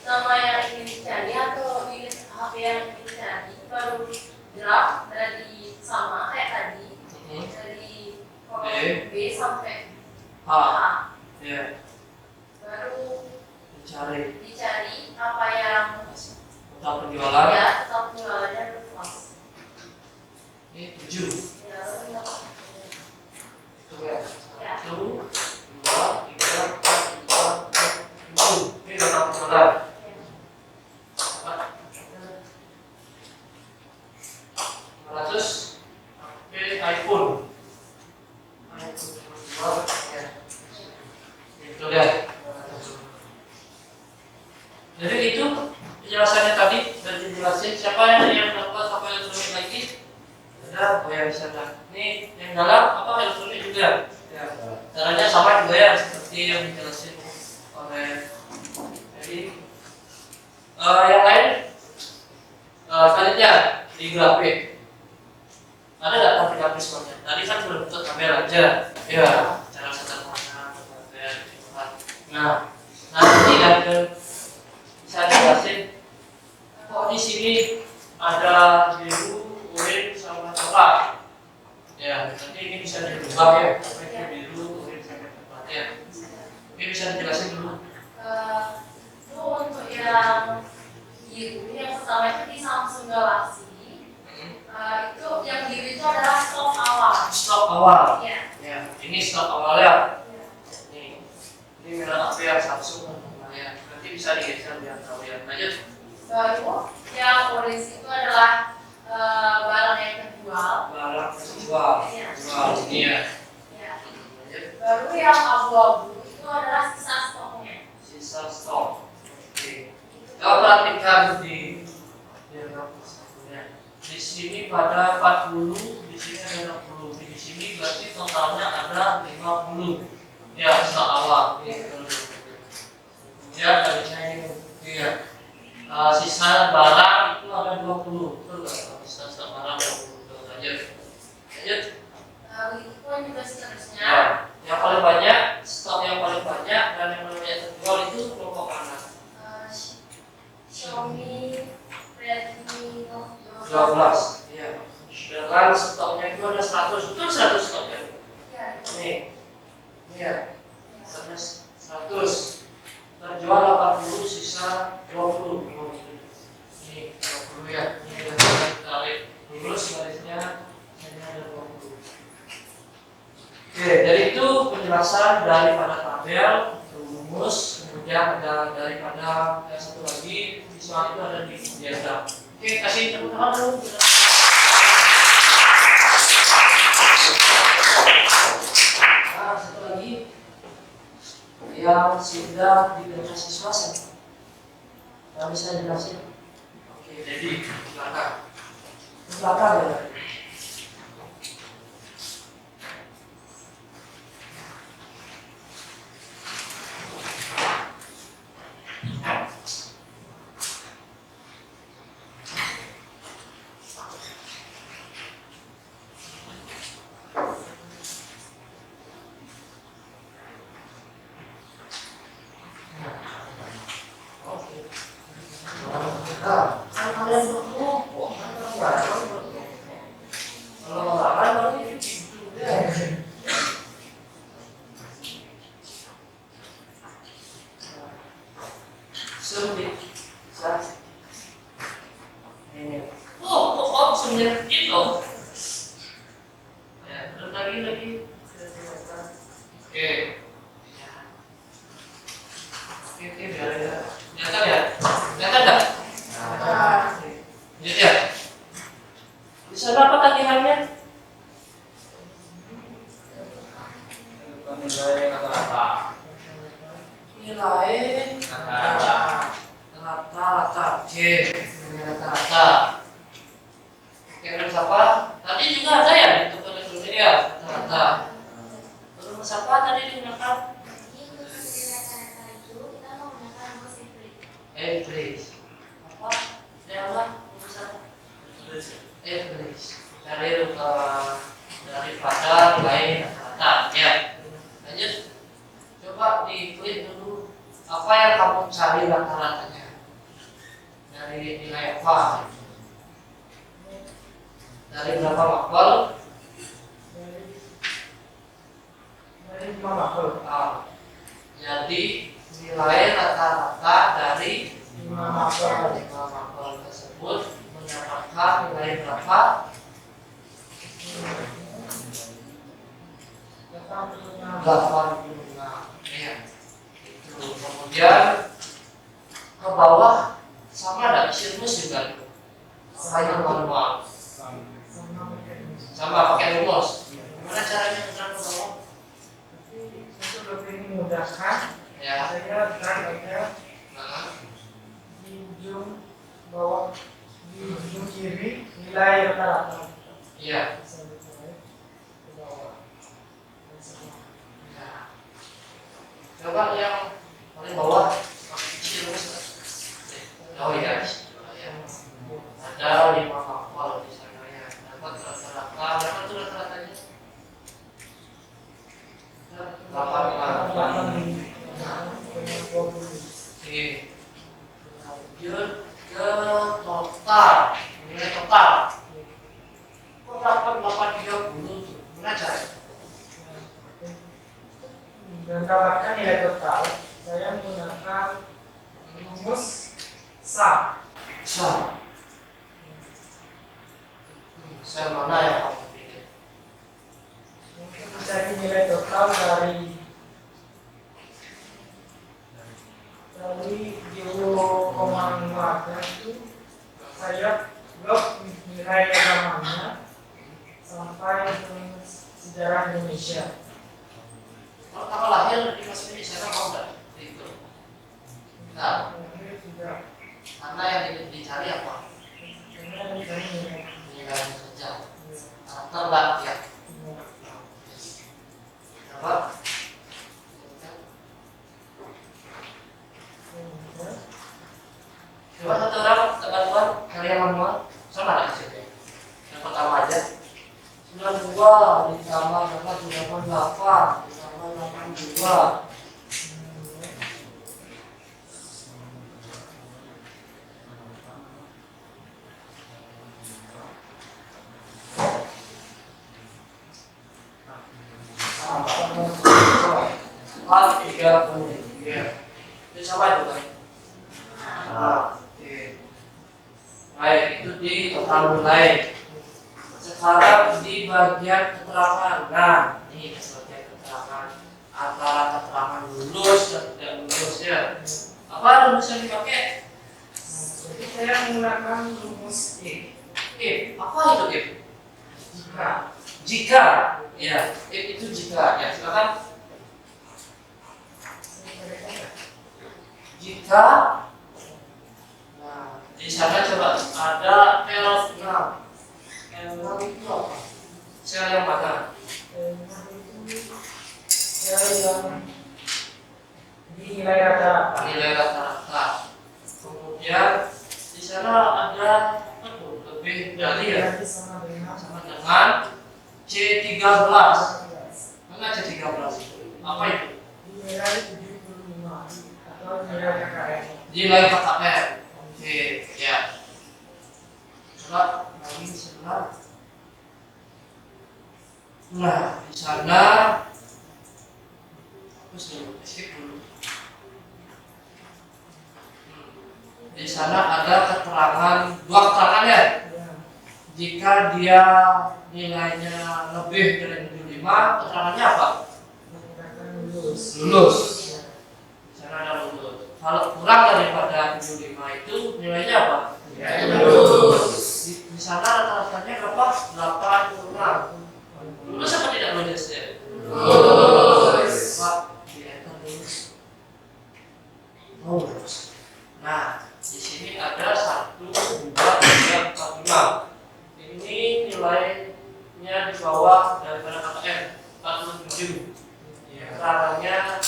nama yang ingin dicari atau unit HP yang ingin dicari baru draft dari sama kayak tadi dari kolom B sampai H. H. Ya, Baru dicari apa yang total penjualan. ya total penjualannya berpuas. Ini 7. Ya, lalu yang Itu ya. ya. 1, 2, 3, 4, 5, 6, 7. Ini total penjualan. iPhone. Ya. Itu ya. Jadi itu penjelasannya tadi sudah dijelasin. Siapa yang dapat apa elektronik lagi? Ada, oh ya bisa dah. Ini yang dalam apa elektronik juga. Ya. Caranya sama juga ya seperti yang dijelasin oleh. Jadi yang lain selanjutnya di grafik. Ada nggak tabel semuanya? Tadi kan sudah bentuk tabel aja. Ya, cara sederhana tabel. Nah, nanti ada bisa dijelasin. Oh di sini ada biru, oranye, sama coklat. Ya, nanti ini bisa dirubah ya. Biru, oranye, sama coklat ya. Ini bisa dijelasin dulu. Itu untuk yang biru yang pertama itu di Samsung Galaxy. Itu yang biru itu adalah stok awal. Stok awal. Ya. Ya, ini stok awalnya. Ya. Ini merek apa ya Samsung ya. Nanti bisa digeser biar tahu ya. Lanjut. Baru yang orange itu adalah barang yang terjual. Barang terjual. Iya. Jual ini ya. Ya. Lanjut. Baru yang abu-abu itu adalah sisa stoknya. Sisa stok. Oke. Coba perhatikan di diagram satunya. Di sini pada 40, di sini ada 60. Di sini berarti totalnya ada 50. Ya, stok awal. Ya, tadi saya ini. Iya. Sisa barang itu ada 20. Betul nggak? Sisa stok barang 20. Lanjut. Lanjut. Begitu pun juga seterusnya. Ya, yang paling banyak, stok yang paling banyak dan yang paling banyak terjual itu kelompok mana? Xiaomi Redmi Note 12. Iya. Dengan stoknya itu ada 100. Betul 100 stoknya. Ya. Nih. Iya. 100. Terjual 80, sisa 20. Ini 20 ya. Ini kita tarik lurus garisnya hanya ada 20. Oke, jadi itu penjelasan daripada tabel rumus, kemudian ada daripada yang satu lagi visual itu ada di diagram. Oke, kasih tepuk tangan dulu. Nah, satu lagi yang sudah dibaca siswa siapa? Yang bisa jelasin? Oke, jadi belakang. Belakang ya. 5 mapel. Jadi nilai rata-rata dari 5 mapel. 5 mapel tersebut mendapatkan nilai berapa? 85. Ya. Itu. Kemudian ke bawah sama ada isi rumus juga. Saya manual. Sama pakai rumus. Gimana caranya menerang ke bawah? Untuk lebih memudahkan, Ya. saya terang aja Nah, di ujung bawah, di ujung kiri nilai rata-rata. iya. Bisa ditarik ke bawah. Nah. Coba yang paling bawah isi rumus. Oh iya. Ada 5 mapel di sana ya. Dapat rata-rata. Berapa tuh rata-ratanya? 85. Oke. Lanjut ke total. Nilai total. Kok dapat 830 tuh? Gimana caranya? Dan dapatkan nilai total, saya menggunakan rumus SAM. Sel mana yang kamu pilih? Untuk mencari nilai total dari 0,5 itu saya blok nilai agamanya sampai ke sejarah Indonesia. Kalau tanggal lahir di Mas Indonesia mau nggak? Itu. Nah, Ini juga karena yang dicari apa? karena mencari nilai. Nilai saja. Karakter nggak ya? Coba. Coba satu orang teman-teman karya manual sama nggak hasilnya? Yang pertama aja. 92 ditambah 88 ditambah 82. Kali 33. Itu sama itu kan? Oke. Baik, itu di total nilai. Sekarang di bagian keterangan. Nah, ini bagian keterangan antara keterangan lulus dan tidak lulus ya. Apa rumus yang dipakai? Jadi saya menggunakan rumus if. Apa itu if? Jika Jika, ya, if itu jika. Ya, silakan. Jika, nah, di sana coba ada L6. L6 itu apa? Sel yang mana? saya yang di nilai rata-rata. Nilai rata-rata. Kemudian di sana ada apa tuh? Lebih dari ya, Berarti sama dengan sama dengan C13. Mana C13 itu? Apa itu? nilai 75 atau nilai KKN. Nilai KKN. Oke, ya. Coba lagi sebelah. Nah, di sana hapus dulu, skip dulu. Di sana ada keterangan, dua keterangan ya. Jika dia nilainya lebih dari 75, keterangannya apa? Menggunakan lulus. Lulus. Di sana ada lulus. Kalau kurang daripada 75 itu nilainya apa? Ya, Lulus. Di sana rata-ratanya berapa? 86. Lulus apa tidak lulus ya? Lulus. Pak, dia lulus. Oh, lulus. Nah, di sini ada 1, 2, 3, 4, 5. Ini nilainya di bawah daripada KKN 47. Caranya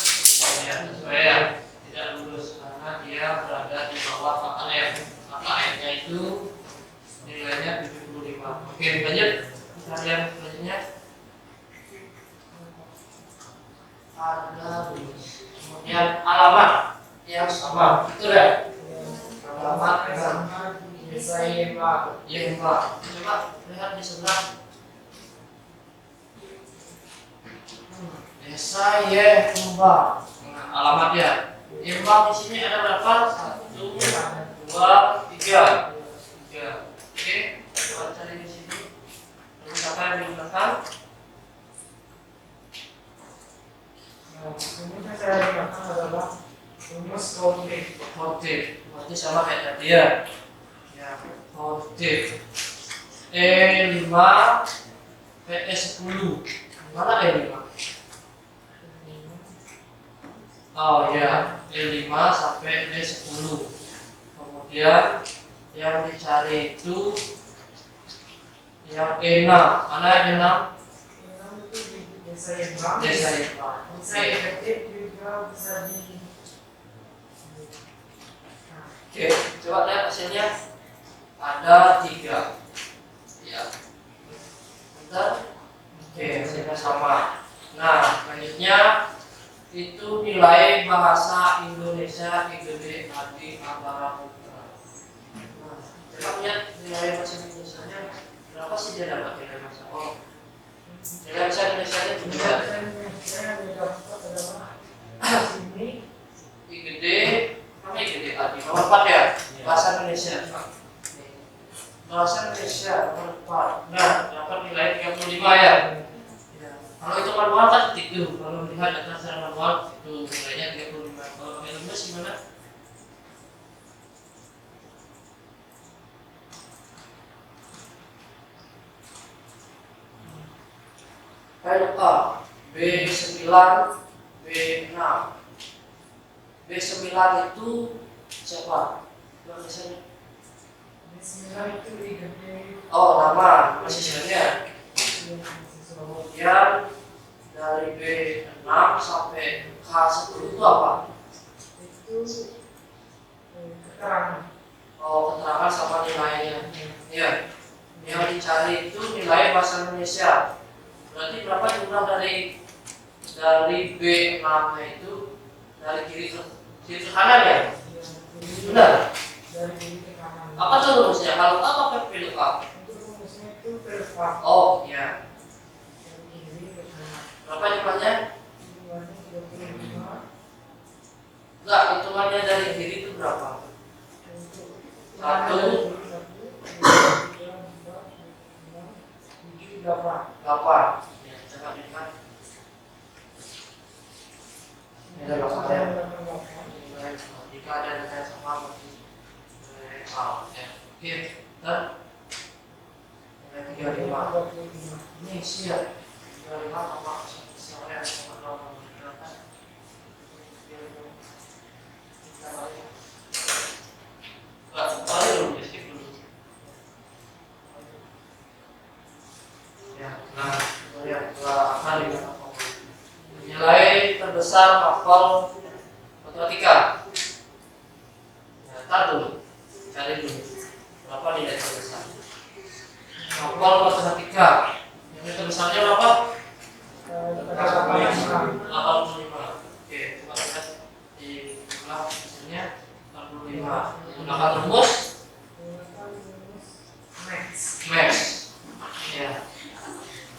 ya sesuai ya, tidak lulus karena dia berada di bawah KKN. KKN-nya itu nilainya 75. Oke, lanjut. Kita lihat selanjutnya. Ada kemudian alamat yang sama, betul ya? Alamat yang sama. Saya Pak. Ya, Pak. Coba lihat di sebelah. Desa Yembang. Nah, alamatnya. Yembang di sini ada berapa? 1, 2, 3. Oke, coba cari di sini. Terus apa yang digunakan? Nah, rumusnya saya gunakan adalah rumus motif. Motif. Berarti sama kayak tadi ya. Ya, motif. E5 PS10. Mana E5? Oh ya, E5 sampai E10. Kemudian yang dicari itu yang E6. Mana yang E6? Itu di desa Yembang. Desa Yembang. Bisa efektif juga bisa di. Nah, Oke, coba lihat hasilnya. Ada 3. Ya. Bentar. Oke, hasilnya sama. Nah, selanjutnya itu nilai bahasa Indonesia IGD Adi Ambara Putra. Nah, coba lihat nilai bahasa Indonesia-nya berapa sih dia dapat nilai bahasa? Oh, nilai bahasa Indonesia-nya juga. saya dapat adalah ini IGD, apa IGD Adi? Nomor 4 ya? Bahasa Indonesia. Bahasa Indonesia nomor 4. Nah, dapat nilai 35 ya. Kalau itu manual kan itu, kalau melihat data secara manual itu nilainya 35. Kalau pakai rumus gimana? File A B9 B6. B9 itu siapa? Biasanya. Bismillah itu diganti Oh, nama sisanya. Kemudian dari B6 sampai K10 itu apa? itu keterangan. Oh, keterangan sama nilainya. Iya. Yang dicari itu nilai bahasa Indonesia. Berarti berapa jumlah dari B6-nya itu dari kiri ke kanan ya? Benar. Dari kiri ke kanan. Apa tuh rumusnya? Kalau apa pilih A? Untuk rumusnya itu perfect. Oh, iya. Dari kiri ke kanan. Berapa jumlahnya? Jumlahnya 35. Enggak, hitungannya dari kiri itu berapa? Untuk 1, 8. Ya, coba lihat. Ini ada berapa? Jika ada data yang sama berarti nilai A. Ya. Oke, dan nilai 35. Ini siap. 35 sama misalnya sama 0,8. Balik dulu, skip dulu. Ya, nah, lihat kali nilai terbesar hafal matematika. Ya, tar dulu, cari dulu berapa nilai terbesar hafal matematika. Nilai terbesarnya berapa? 85. Oke, coba lihat di sebelah hasilnya 85. Gunakan rumus max. Ya.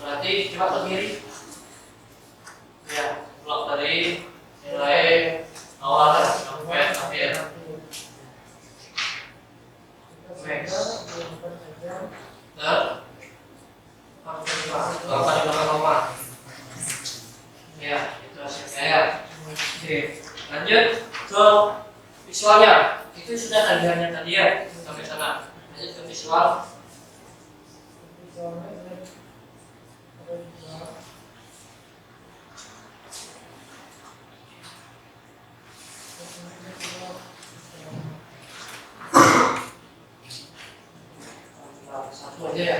Berarti coba ke kiri. Ya, blok dari nilai awal sampai akhir. Max. Dan apa digunakan koma? Ya, itu hasilnya ya. Oke, lanjut ke visualnya. Itu sudah tagihannya tadi ya sampai sana. Lanjut ke visual. Satu aja ya.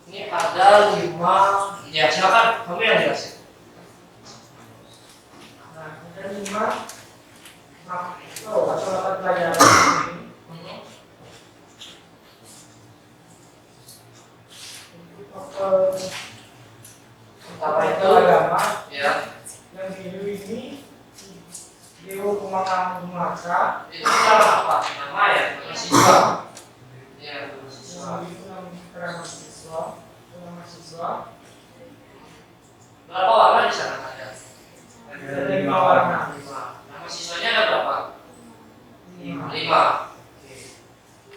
Ini ada 5. Ya, silakan kamu yang jelasin. Nah, ada 5 atau 8 pelajaran ini. Pertama itu agama ya, yang biru ini biru pemahaman maka itu nama apa? Nama ya, nama siswa. Ya, nama siswa. yang biru nama siswa. Berapa warna di sana ada? Ada 5 warna. 5. Nama siswanya ada berapa? 5. 5. Oke.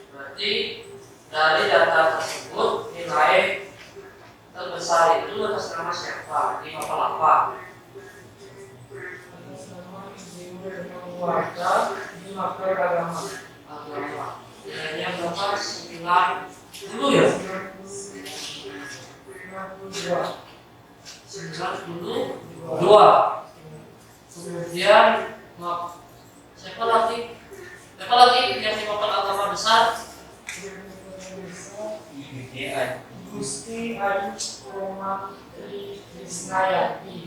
Berarti dari data tersebut nilai terbesar itu atas nama siapa? 5 per 8. Warga 5 per agama. Nilainya berapa? 90 ya? 92. Kemudian siapa lagi yang 5 per agama besar? Gusti Ayu Roma Krisnayati.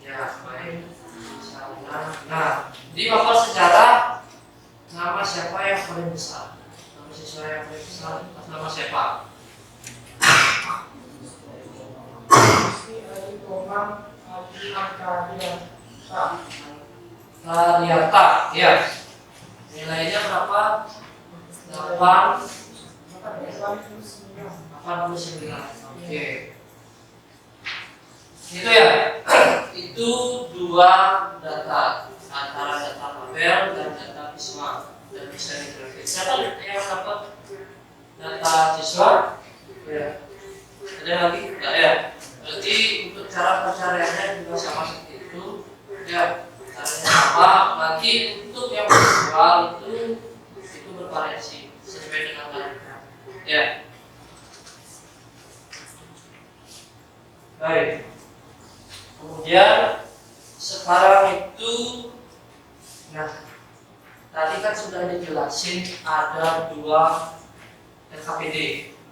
Ya, baik. Nah, di mapel sejarah nama siapa yang paling besar? Nama siswa yang paling besar atas nama siapa? Gusti Ayu Roma Karyata. Karyata, ya. Nilainya berapa? 89. Oke. Itu ya. Itu 2 data antara data tabel dan data siswa dan bisa digrafik. Siapa yang dapat data siswa? Ya. Ada lagi? Enggak ya. Berarti untuk cara pencariannya juga sama seperti itu. Ya. Caranya sama. Nanti untuk yang visual itu bervariasi sesuai dengan tarifnya. Ya. Baik. Kemudian sekarang itu, nah tadi kan sudah dijelasin ada 2 LKPD,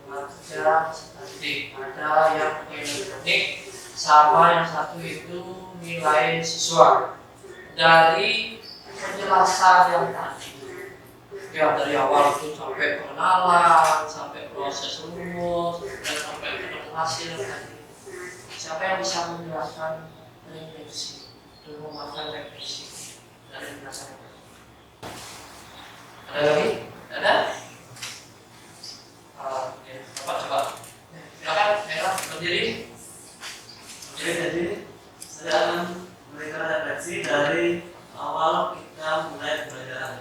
kerja statistik, ada yang elektronik, sama yang satu itu nilai siswa. Dari penjelasan yang tadi, ya dari awal itu sampai pengenalan, sampai proses rumus, dan sampai ketemu hasil tadi. Siapa yang bisa menjelaskan refleksi, merumuskan refleksi dari penjelasan? Ada lagi? Ada? Oke, coba. Silakan, Merah berdiri. Jadi saya akan memberikan refleksi dari awal kita mulai pembelajaran.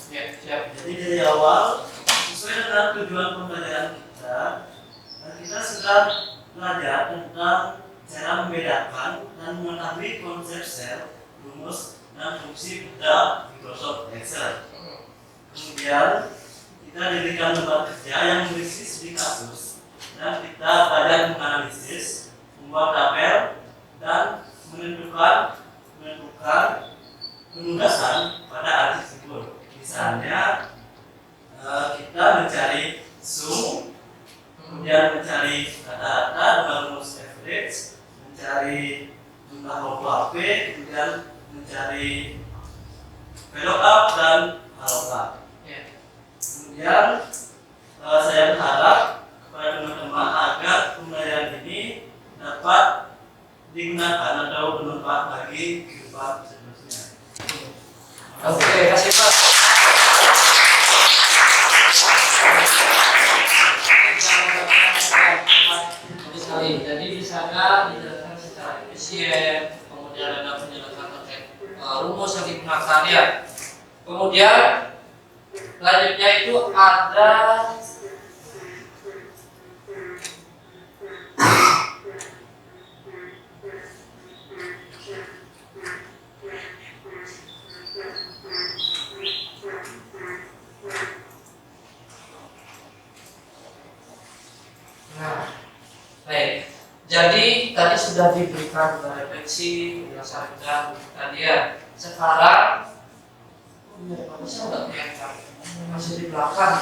Ya, siap. Jadi dari awal sesuai dengan tujuan pembelajaran kita sudah belajar tentang cara membedakan dan mengetahui konsep sel, rumus, dan fungsi pada Microsoft Excel. Kemudian kita diberikan lembar kerja yang berisi studi kasus dan kita belajar menganalisis, membuat tabel, dan menentukan penugasan pada arti tersebut. Misalnya kita mencari sum, kemudian mencari data-data dengan rumus average, mencari jumlah kelompok AP, kemudian mencari VLOOKUP dan HLOOKUP. Kemudian saya berharap kepada teman-teman agar pembelajaran ini dapat digunakan atau bermanfaat bagi kehidupan seterusnya. Oke, kasih Pak. Jadi di sana dijelaskan secara efisien, kemudian ada penjelasan terkait rumus yang digunakan ya. Kemudian selanjutnya itu ada baik. Jadi tadi sudah diberikan refleksi berdasarkan tadi ya. Sekarang saya nggak kelihatan, masih di belakang.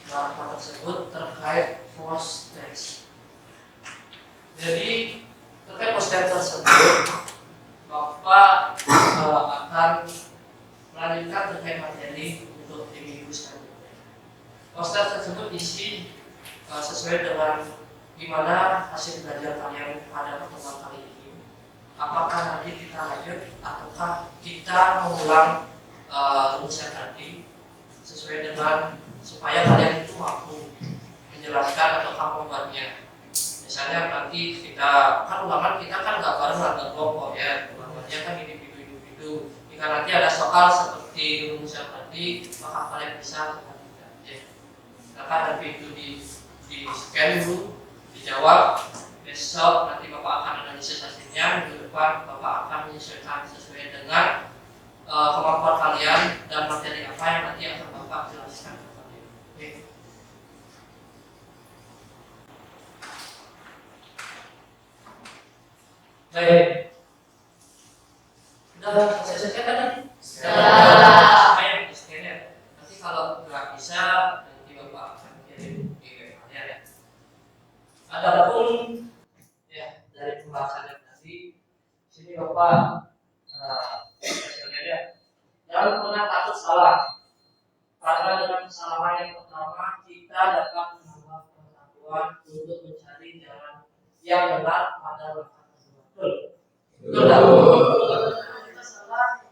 halaman tersebut terkait post text. Jadi terkait post text tersebut, Bapak akan melanjutkan terkait materi untuk di minggu selanjutnya. Post text tersebut isi sesuai dengan gimana hasil belajar kalian pada pertemuan kali ini. Apakah nanti kita lanjut ataukah kita mengulang rumusnya tadi sesuai dengan supaya kalian itu mampu menjelaskan ataukah membuatnya. Misalnya nanti kita kan ulangan kita kan nggak bareng nggak kelompok ya, ulangannya kan individu. Jika nanti ada soal seperti rumusnya tadi, maka kalian bisa silakan nanti itu di scan dulu, dijawab. Besok nanti Bapak akan analisis hasilnya. Minggu depan Bapak akan menyesuaikan sesuai dengan kemampuan kalian dan materi apa yang nanti akan Bapak jelaskan ke kalian. Oke. Baik. Sudah selesai kan tadi? Sudah. Ayo di scan ya. Nanti kalau nggak bisa nanti Bapak akan kirim di WA-nya ya. Adapun ya dari pembahasan yang tadi, sini Bapak jangan pernah takut salah. Karena dengan kesalahan yang pertama kita dapat menambah pengetahuan untuk mencari jalan yang benar pada langkah tersebut. Betul tak? Kalau kita salah,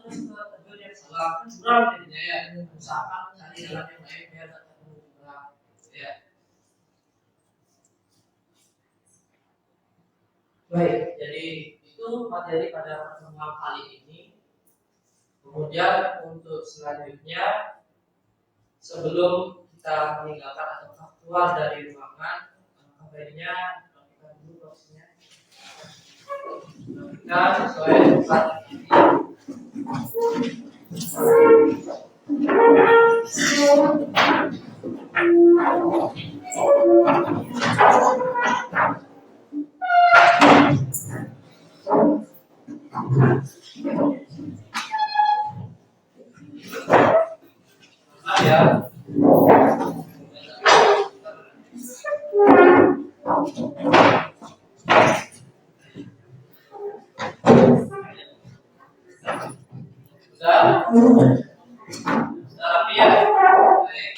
terus ke tujuan yang salah, kan curang jadinya ya. Usahakan mencari jalan yang lain biar tak terlalu curang. Ya. Baik, jadi itu materi pada pertemuan kali ini. Kemudian untuk selanjutnya, sebelum kita meninggalkan atau keluar dari ruangan, kabarnya kita dulu boxnya. Kita sesuai dengan ini. Ya. Sudah rapi ya. Baik.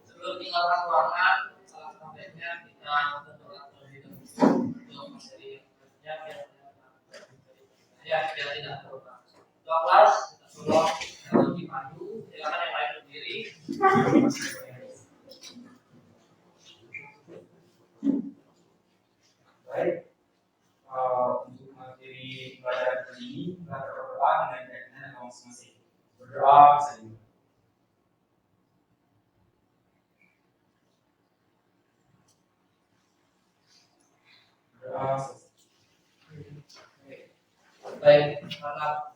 Sebelum tinggalkan ruangan, kabarnya kita berdoa terlebih dahulu untuk materi yang biar tidak terulang. Doa kelas kita tolong untuk dipandu, silakan yang lain berdiri. Baik, untuk materi pelajaran kali ini kita berdoa dengan keyakinan masing-masing. Berdoa saja. Berdoa. Baik, karena